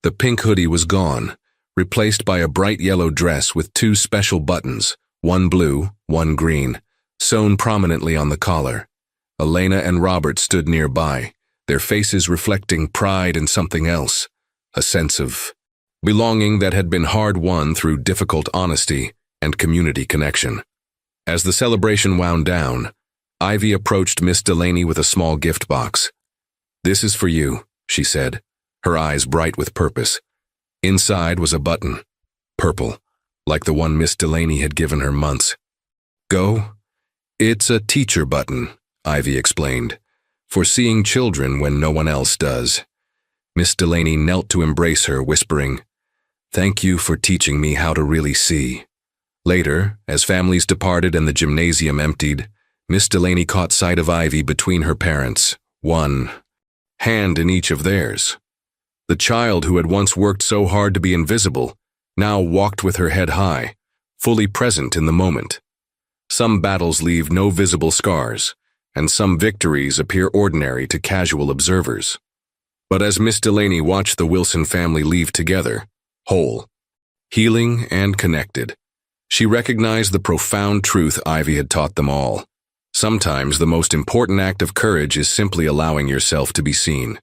The pink hoodie was gone, replaced by a bright yellow dress with 2 special buttons, one blue, one green, sewn prominently on the collar. Elena and Robert stood nearby, their faces reflecting pride in something else, a sense of belonging that had been hard-won through difficult honesty and community connection. As the celebration wound down, Ivy approached Miss Delaney with a small gift box. "This is for you," she said, her eyes bright with purpose. Inside was a button, purple, like the one Miss Delaney had given her months ago. "It's a teacher button," Ivy explained, "for seeing children when no one else does." Miss Delaney knelt to embrace her, whispering, "Thank you for teaching me how to really see." Later, as families departed and the gymnasium emptied, Miss Delaney caught sight of Ivy between her parents, one hand in each of theirs. The child who had once worked so hard to be invisible now walked with her head high, fully present in the moment. Some battles leave no visible scars, and some victories appear ordinary to casual observers. But as Miss Delaney watched the Wilson family leave together, whole, healing, and connected, she recognized the profound truth Ivy had taught them all. Sometimes the most important act of courage is simply allowing yourself to be seen.